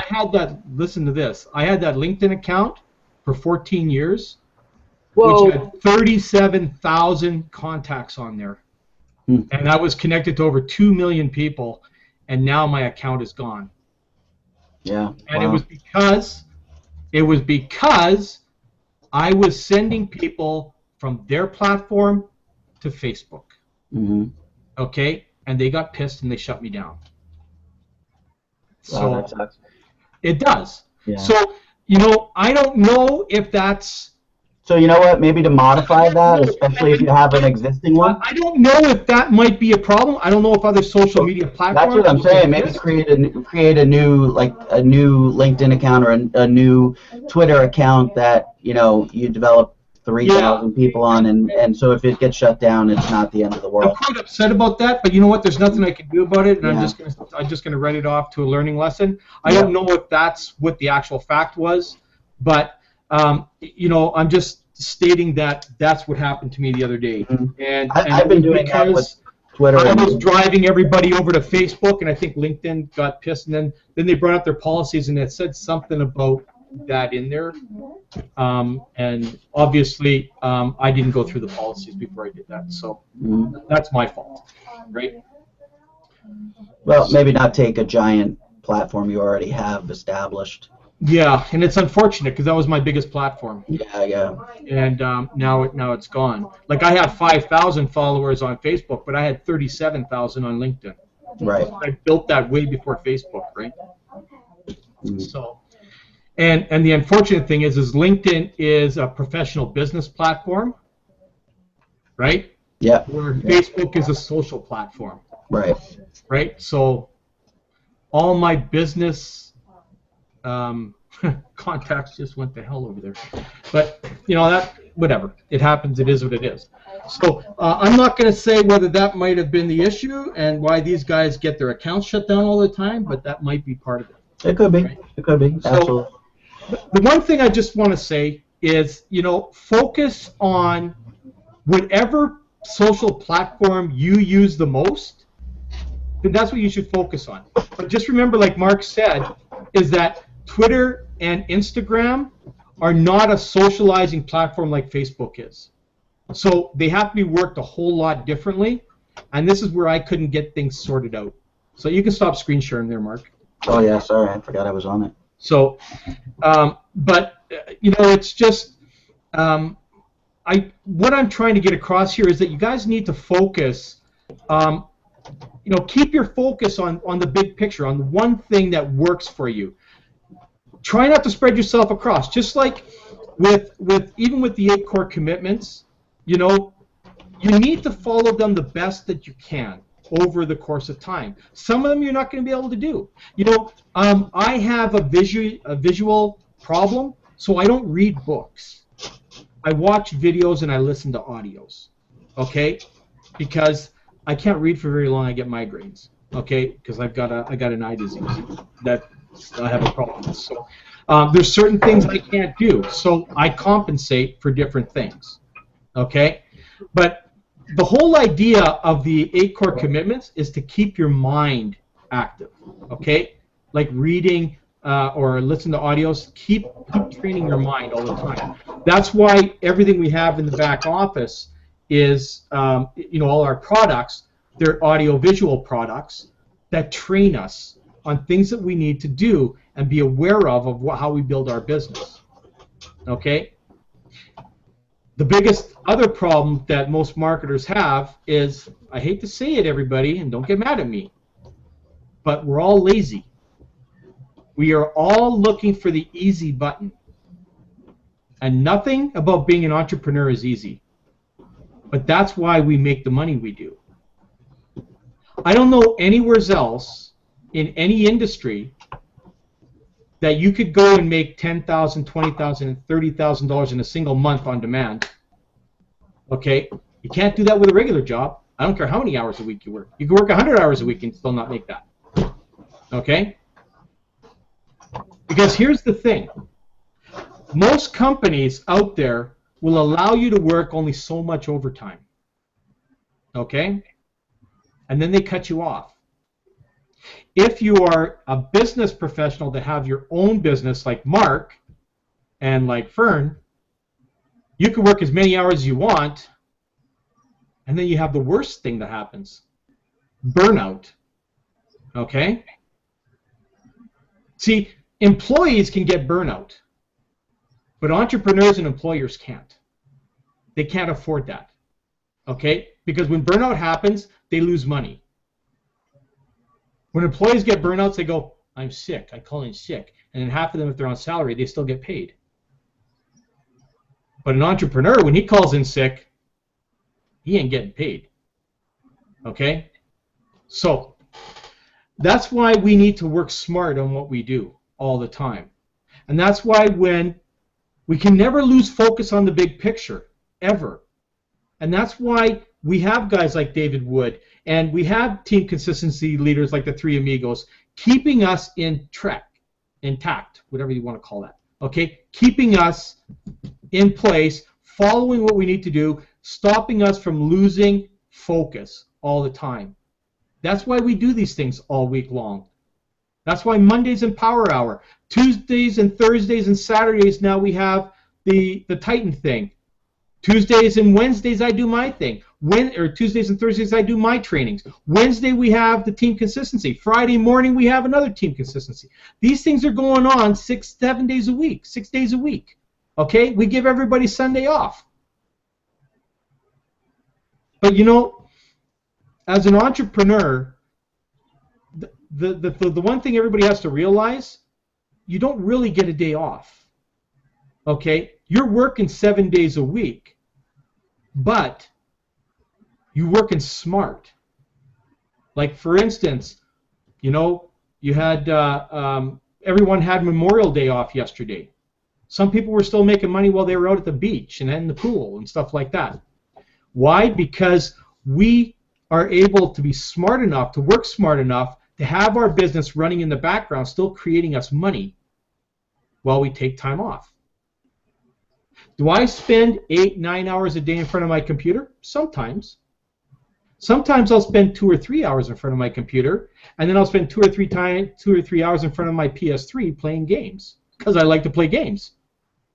had that. Listen to this. I had that LinkedIn account for 14 years, which had 37,000 contacts on there, and I was connected to over 2 million people, and now my account is gone. Yeah. And it was because I was sending people from their platform to Facebook. Okay, and they got pissed and they shut me down. So that sucks. it does. Yeah. So, you know, I don't know if that's. So you know what? Maybe to modify that, especially if you have an existing one. I don't know if that might be a problem. I don't know if other social media platforms. That's what I'm saying. Maybe create a new LinkedIn account or a new Twitter account that you develop 3,000 people on, and so if it gets shut down, it's not the end of the world. I'm quite upset about that, but you know what? There's nothing I can do about it, and I'm just gonna write it off to a learning lesson. I don't know if that's what the actual fact was, but I'm just stating that that's what happened to me the other day. And I've been doing that with Twitter. I was driving everybody over to Facebook, and I think LinkedIn got pissed, and then they brought up their policies, and it said something about that in there. And obviously, I didn't go through the policies before I did that, so that's my fault, right? Well, maybe not take a giant platform you already have established. Yeah, and it's unfortunate because that was my biggest platform. Yeah. And now it's gone. Like I have 5,000 followers on Facebook, but I had 37,000 on LinkedIn. Right. I built that way before Facebook, right? So, and the unfortunate thing is LinkedIn is a professional business platform, right? Yeah. Where Facebook is a social platform. Right. Right. So, all my business contacts just went to hell over there. But that whatever. It happens. It is what it is. So I'm not going to say whether that might have been the issue and why these guys get their accounts shut down all the time, but that might be part of it. It could be. Right? It could be. Absolutely. So the one thing I just want to say is, focus on whatever social platform you use the most, then that's what you should focus on. But just remember, like Mark said, is that Twitter and Instagram are not a socializing platform like Facebook is. So they have to be worked a whole lot differently, and this is where I couldn't get things sorted out. So you can stop screen sharing there, Mark. Oh yeah, sorry, I forgot I was on it. So, but it's just what I'm trying to get across here is that you guys need to focus. Keep your focus on the big picture, on the one thing that works for you. Try not to spread yourself across. Just like even with the 8 core commitments, you need to follow them the best that you can over the course of time. Some of them you're not going to be able to do. I have a visual problem, so I don't read books. I watch videos and I listen to audios. Okay, because I can't read for very long. I get migraines. Okay, because I got an eye disease that I have a problem with. So There's certain things I can't do, so I compensate for different things. Okay? But the whole idea of the 8 core commitments is to keep your mind active. Okay? Like reading or listen to audios, keep training your mind all the time. That's why everything we have in the back office is, all our products, they're audio-visual products that train us on things that we need to do and be aware of how we build our business. Okay? The biggest other problem that most marketers have is, I hate to say it, everybody, and don't get mad at me, but we're all lazy. We are all looking for the easy button. And nothing about being an entrepreneur is easy. But that's why we make the money we do. I don't know anywhere else in any industry that you could go and make $10,000, $20,000, and $30,000 in a single month on demand. Okay? You can't do that with a regular job. I don't care how many hours a week you work. You can work 100 hours a week and still not make that. Okay? Because here's the thing. Most companies out there will allow you to work only so much overtime. Okay? And then they cut you off. If you are a business professional that have your own business like Mark and like Fern, you can work as many hours as you want, and then you have the worst thing that happens. Burnout. Okay? See, employees can get burnout, but entrepreneurs and employers can't. They can't afford that. Okay? Because when burnout happens, they lose money. When employees get burnouts, they go, I'm sick. I call in sick. And then half of them, if they're on salary, they still get paid. But an entrepreneur, when he calls in sick, he ain't getting paid. Okay? So that's why we need to work smart on what we do all the time. And that's why when we can never lose focus on the big picture, ever. And that's why we have guys like David Wood, and we have team consistency leaders like the Three Amigos, keeping us intact, whatever you want to call that. Okay? Keeping us in place, following what we need to do, stopping us from losing focus all the time. That's why we do these things all week long. That's why Mondays and Power Hour, Tuesdays and Thursdays and Saturdays now we have the Titan thing. Tuesdays and Wednesdays I do my thing. Tuesdays and Thursdays I do my trainings. Wednesday we have the team consistency. Friday morning we have another team consistency. These things are going on 6 days a week. Okay? We give everybody Sunday off. But you know, as an entrepreneur, the one thing everybody has to realize, you don't really get a day off. Okay? You're working 7 days a week, but you're working smart. Like, for instance, you know, you had everyone had Memorial Day off yesterday. Some people were still making money while they were out at the beach and in the pool and stuff like that. Why? Because we are able to be smart enough, to work smart enough, to have our business running in the background, still creating us money while we take time off. Do I spend 8-9 hours a day in front of my computer? Sometimes. Sometimes I'll spend 2 or 3 hours in front of my computer, and then I'll spend 2 or 3 hours in front of my PS3 playing games, because I like to play games.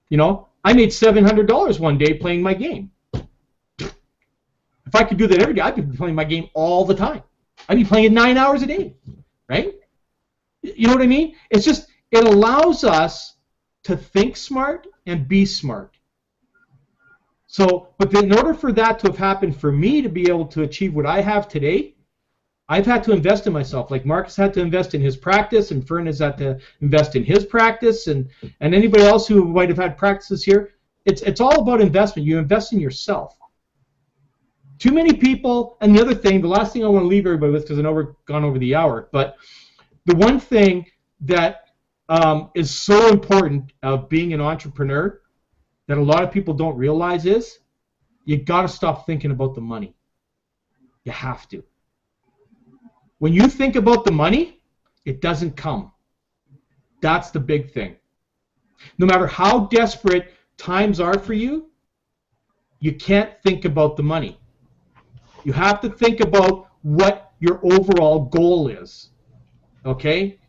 You know, I made $700 one day playing my game. If I could do that every day, I'd be playing my game all the time. I'd be playing it 9 hours a day, right? You know what I mean? It's just, it allows us to think smart and be smart. So, but in order for that to have happened for me to be able to achieve what I have today, I've had to invest in myself. Like Marcus had to invest in his practice, and Fern has had to invest in his practice, and anybody else who might have had practices here. It's all about investment. You invest in yourself. Too many people, and the other thing, the last thing I want to leave everybody with, because I know we're gone over the hour, but the one thing that is so important of being an entrepreneur that a lot of people don't realize is you got to stop thinking about the money. You have to. When you think about the money, it doesn't come. That's the big thing. No matter how desperate times are for you, you can't think about the money. You have to think about what your overall goal is. Okay?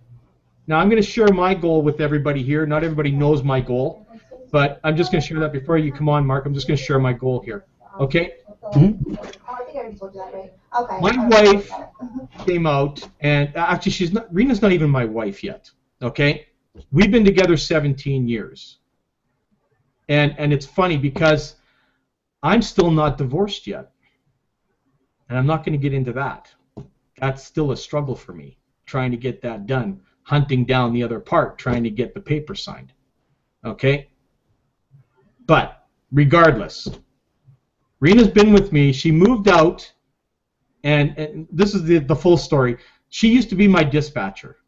Now I'm going to share my goal with everybody here. Not everybody knows my goal, but I'm just going to share that before you come on, Mark. I'm just going to share my goal here. Okay? Mm-hmm. Okay. My wife came out, and actually, Rena's not even my wife yet. Okay? We've been together 17 years. And it's funny because I'm still not divorced yet. And I'm not going to get into that. That's still a struggle for me, trying to get that done, hunting down the other part, trying to get the paper signed. Okay? But regardless, Rena's been with me. She moved out, and this is the full story. She used to be my dispatcher,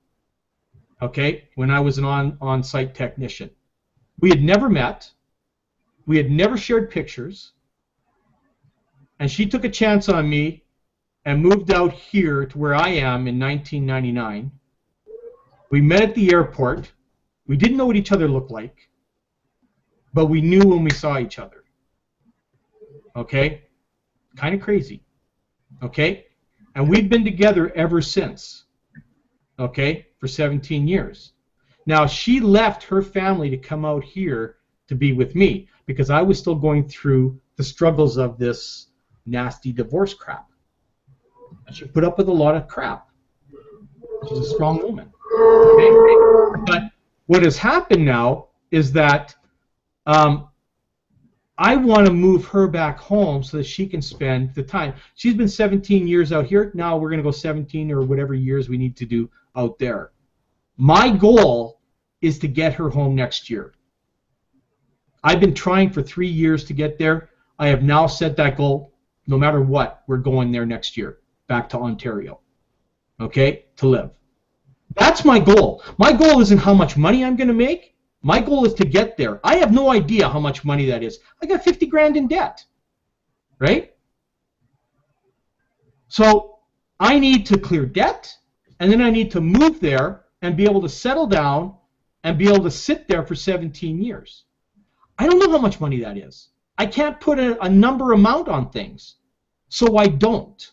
okay, when I was an on-site technician. We had never met. We had never shared pictures. And she took a chance on me and moved out here to where I am in 1999. We met at the airport. We didn't know what each other looked like, but we knew when we saw each other. Okay? Kind of crazy. Okay? And we've been together ever since. Okay? For 17 years. Now, she left her family to come out here to be with me because I was still going through the struggles of this nasty divorce crap. And she put up with a lot of crap. She's a strong woman. Okay? But what has happened now is that I want to move her back home so that she can spend the time. She's been 17 years out here. Now we're going to go 17 or whatever years we need to do out there. My goal is to get her home next year. I've been trying for 3 years to get there. I have now set that goal. No matter what, we're going there next year, back to Ontario, okay, to live. That's my goal. My goal isn't how much money I'm going to make. My goal is to get there. I have no idea how much money that is. I got 50 grand in debt, right? So I need to clear debt, and then I need to move there and be able to settle down and be able to sit there for 17 years. I don't know how much money that is. I can't put a number amount on things, so I don't.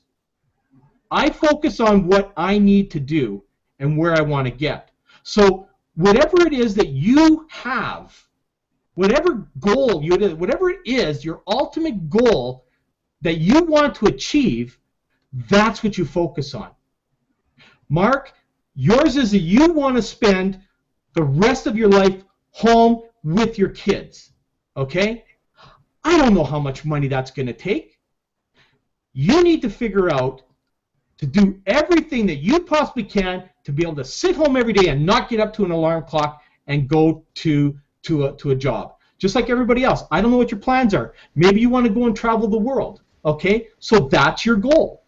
I focus on what I need to do and where I want to get. So whatever it is that you have, whatever goal, whatever it is, your ultimate goal that you want to achieve, that's what you focus on. Mark, yours is that you want to spend the rest of your life home with your kids, okay? I don't know how much money that's going to take. You need to figure out to do everything that you possibly can to be able to sit home every day and not get up to an alarm clock and go to a job. Just like everybody else. I don't know what your plans are. Maybe you want to go and travel the world. Okay? So that's your goal.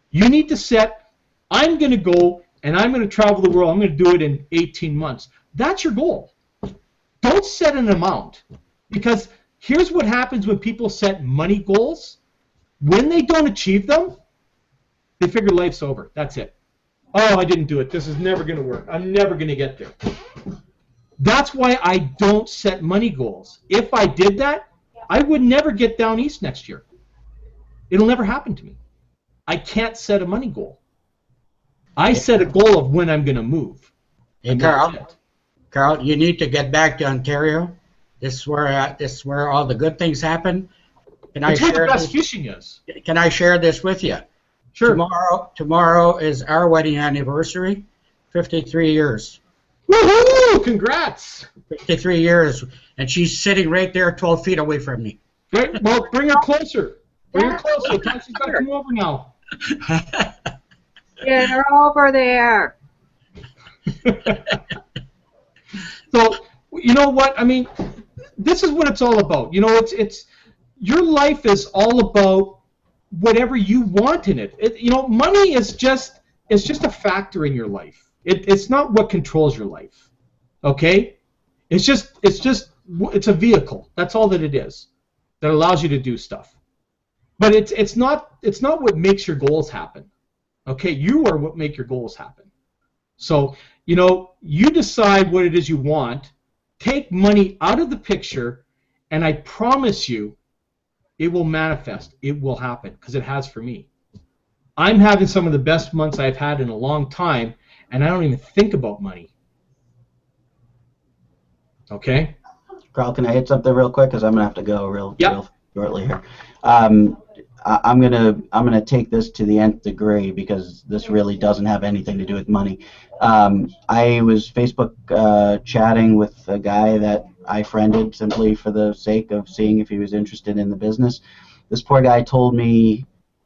You need to set, I'm going to go and I'm going to travel the world. I'm going to do it in 18 months. That's your goal. Don't set an amount. Because here's what happens when people set money goals. When they don't achieve them, they figure life's over. That's it. Oh, I didn't do it. This is never going to work. I'm never going to get there. That's why I don't set money goals. If I did that, I would never get down east next year. It'll never happen to me. I can't set a money goal. I set a goal of when I'm going to move. Hey, Carl, you need to get back to Ontario. This is where all the good things happen. Can I share the best this? Fishing is. Can I share this with you? Sure. Tomorrow is our wedding anniversary, 53 years. Woohoo! Congrats! 53 years, and she's sitting right there 12 feet away from me. Great. Well, bring her closer. Bring her closer. She's got to come over now. Get her over there. So, you know what? I mean, this is what it's all about. You know, it's your life is all about whatever you want in it. You know, money is just a factor in your life. It's not what controls your life. Okay? It's a vehicle. That's all that it is. That allows you to do stuff. But it's not what makes your goals happen. Okay? You are what make your goals happen. So, you know, you decide what it is you want, take money out of the picture, and I promise you, it will manifest. It will happen, because it has for me. I'm having some of the best months I've had in a long time, and I don't even think about money. Okay? Carl, can I hit something real quick? Because I'm gonna have to go real shortly here. I'm gonna take this to the nth degree, because this really doesn't have anything to do with money. I was Facebook chatting with a guy that I friended simply for the sake of seeing if he was interested in the business. This poor guy told me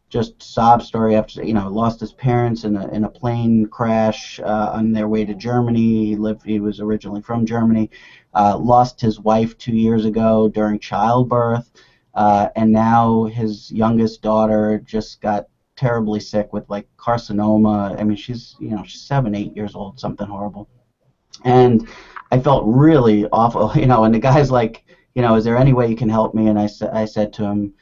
just sob story after, lost his parents in a plane crash on their way to Germany. He was originally from Germany. Lost his wife 2 years ago during childbirth, and now his youngest daughter just got terribly sick with like carcinoma. I mean, she's 7, 8 years old, something horrible. And I felt really awful, and the guy's like, is there any way you can help me? And I said to him,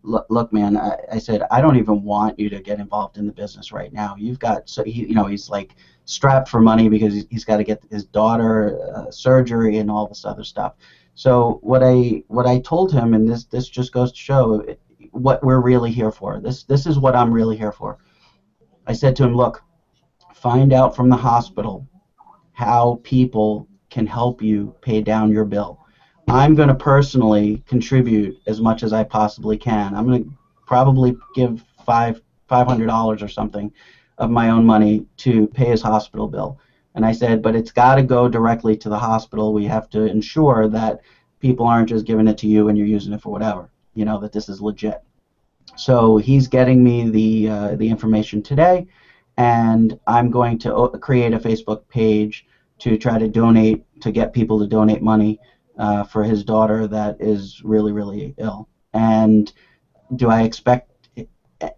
look, man, I said, I don't even want you to get involved in the business right now. You've got, he's like strapped for money because he's got to get his daughter surgery and all this other stuff. So what I told him, and this just goes to show what we're really here for. This is what I'm really here for. I said to him, look, find out from the hospital how people can help you pay down your bill. I'm going to personally contribute as much as I possibly can. I'm going to probably give $500 or something of my own money to pay his hospital bill. And I said, but it's got to go directly to the hospital. We have to ensure that people aren't just giving it to you and you're using it for whatever, that this is legit. So he's getting me the information today, and I'm going to create a Facebook page to try to donate, to get people to donate money for his daughter that is really, really ill. And do I expect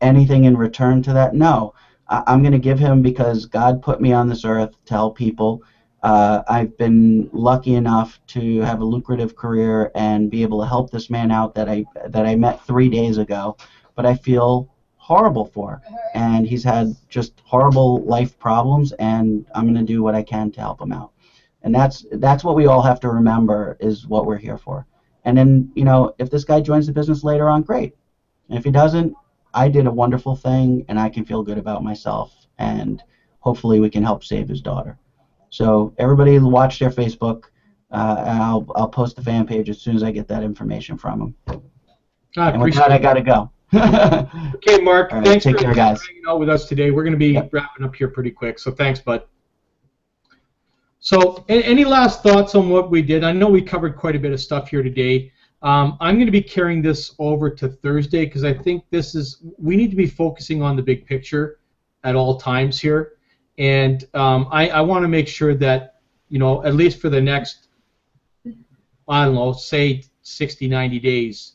anything in return to that? No. I'm going to give him because God put me on this earth to help people. I've been lucky enough to have a lucrative career and be able to help this man out that I met 3 days ago, but I feel horrible for. And he's had just horrible life problems, and I'm going to do what I can to help him out. And that's what we all have to remember, is what we're here for. And then, if this guy joins the business later on, great. And if he doesn't, I did a wonderful thing, and I can feel good about myself, and hopefully we can help save his daughter. So everybody watch their Facebook, and I'll post the fan page as soon as I get that information from him. And with that, I got to go. Okay, Mark, right, thanks for guys. hanging out with us today. We're going to be wrapping up here pretty quick, so thanks, bud. So any last thoughts on what we did? I know we covered quite a bit of stuff here today. I'm going to be carrying this over to Thursday because I think we need to be focusing on the big picture at all times here. And I want to make sure that, at least for the next, I don't know, say 60, 90 days,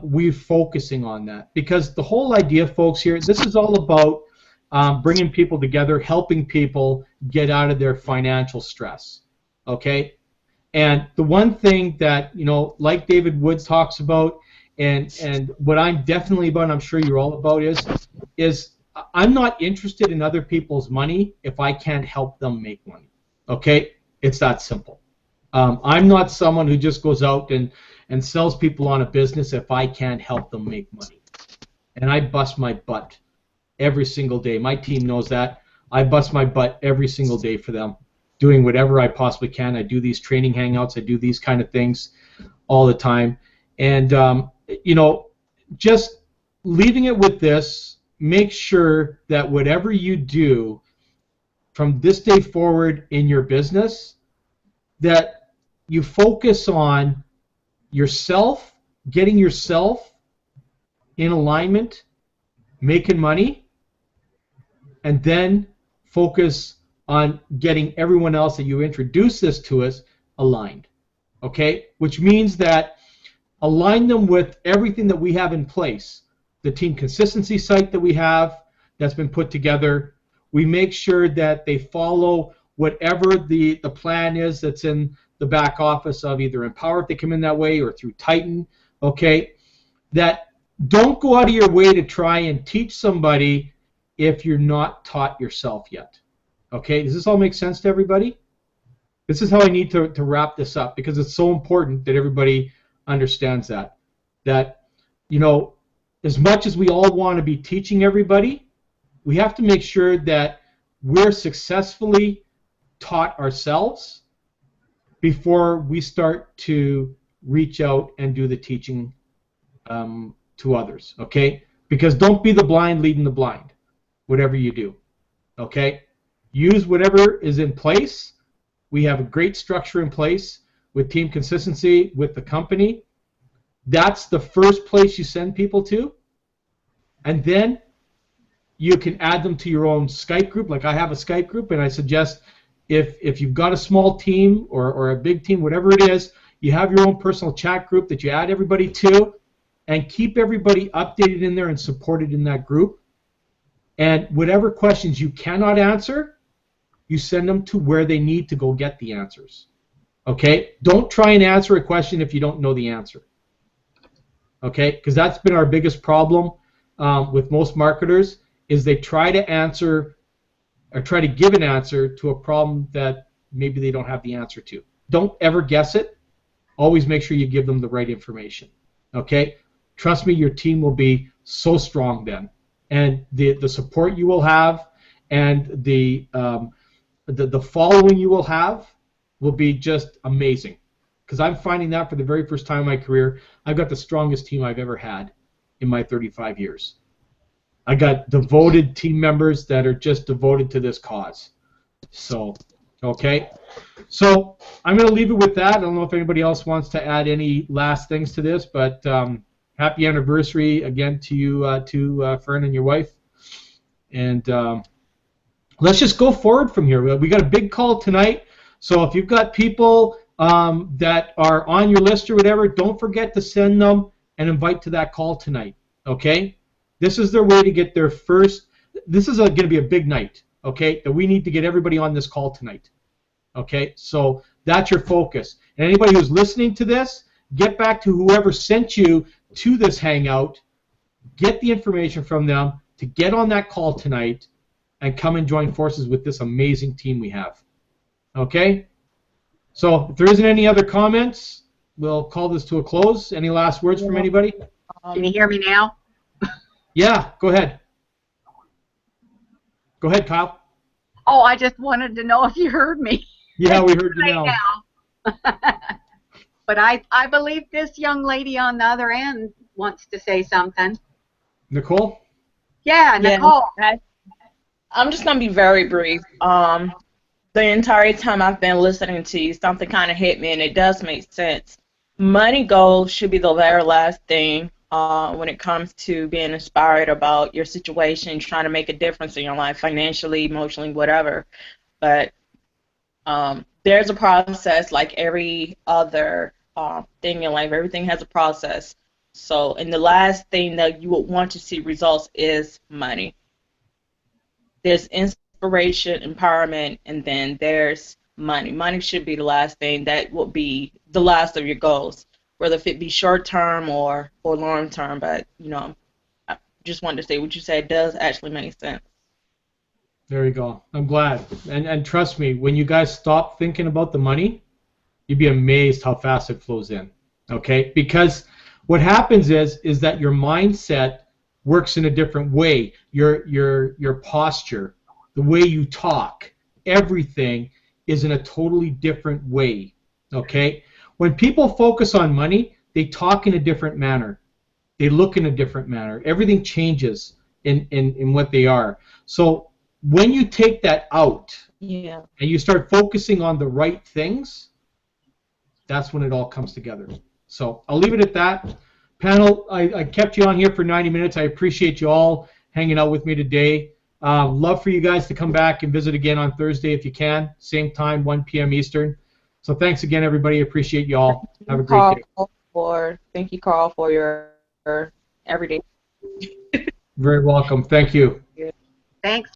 we're focusing on that. Because the whole idea, folks, here, this is all about bringing people together, helping people get out of their financial stress, okay? And the one thing that, like David Woods talks about, and what I'm definitely about, and I'm sure you're all about, is I'm not interested in other people's money if I can't help them make money, okay? It's that simple. I'm not someone who just goes out and sells people on a business if I can't help them make money. And I bust my butt every single day. My team knows that. I bust my butt every single day for them, doing whatever I possibly can. I do these training hangouts. I do these kind of things all the time. And, just leaving it with this, make sure that whatever you do from this day forward in your business, that you focus on yourself, getting yourself in alignment, making money, and then focus on getting everyone else that you introduce this to us aligned, okay? Which means that align them with everything that we have in place. The team consistency site that we have that's been put together, we make sure that they follow whatever the plan is that's in the back office of either Empower if they come in that way or through Titan, okay? That don't go out of your way to try and teach somebody if you're not taught yourself yet. Okay, does this all make sense to everybody? This is how I need to wrap this up, because it's so important that everybody understands that. That, you know, as much as we all want to be teaching everybody, we have to make sure that we're successfully taught ourselves before we start to reach out and do the teaching to others, okay? Because don't be the blind leading the blind, whatever you do, okay? Use whatever is in place. We have a great structure in place with Team Consistency, with the company. That's the first place you send people to. And then you can add them to your own Skype group. Like I have a Skype group, and I suggest if you've got a small team or a big team, whatever it is, you have your own personal chat group that you add everybody to, and keep everybody updated in there and supported in that group. And whatever questions you cannot answer, you send them to where they need to go get the answers. Okay? Don't try and answer a question if you don't know the answer. Okay? Because that's been our biggest problem with most marketers, is they try to answer or try to give an answer to a problem that maybe they don't have the answer to. Don't ever guess it. Always make sure you give them the right information. Okay? Trust me, your team will be so strong then. And the support you will have and the following you will have will be just amazing. Because I'm finding that for the very first time in my career, I've got the strongest team I've ever had in my 35 years. I got devoted team members that are just devoted to this cause. So, okay. So I'm going to leave it with that. I don't know if anybody else wants to add any last things to this, but happy anniversary again to you, Fern and your wife. And let's just go forward from here. We got a big call tonight, so if you've got people that are on your list or whatever, don't forget to send them and invite to that call tonight, okay? This is their way to get their first, this is going to be a big night, okay, that we need to get everybody on this call tonight, okay? So that's your focus. And anybody who's listening to this, get back to whoever sent you to this hangout, get the information from them to get on that call tonight and come and join forces with this amazing team we have. Okay? So if there isn't any other comments, we'll call this to a close. Any last words from anybody? Can you hear me now? Yeah, go ahead. Go ahead, Kyle. Oh, I just wanted to know if you heard me. Yeah, we heard you now. But I believe this young lady on the other end wants to say something. Nicole? Yeah, Nicole. Yeah, I'm just going to be very brief. The entire time I've been listening to you, something kind of hit me, and it does make sense. Money goals should be the very last thing when it comes to being inspired about your situation, trying to make a difference in your life, financially, emotionally, whatever. But there's a process like every other thing in life. Everything has a process. So, and the last thing that you would want to see results is money. There's inspiration, empowerment, and then there's money. Money should be the last thing. That would be the last of your goals, whether if it be short-term or long-term. But, you know, I just wanted to say what you said does actually make sense. There you go. I'm glad. And trust me, when you guys stop thinking about the money, you'd be amazed how fast it flows in. Okay? Because what happens is that your mindset works in a different way. Your posture, the way you talk, everything is in a totally different way. Okay? When people focus on money, they talk in a different manner. They look in a different manner. Everything changes in what they are. So when you take that out and you start focusing on the right things, that's when it all comes together. So I'll leave it at that. Panel, I kept you on here for 90 minutes. I appreciate you all hanging out with me today. Love for you guys to come back and visit again on Thursday if you can. Same time, 1 p.m. Eastern. So thanks again, everybody. Appreciate you all. Have a great day. Thank you, Carl, for your everyday. Very welcome. Thank you. Thanks.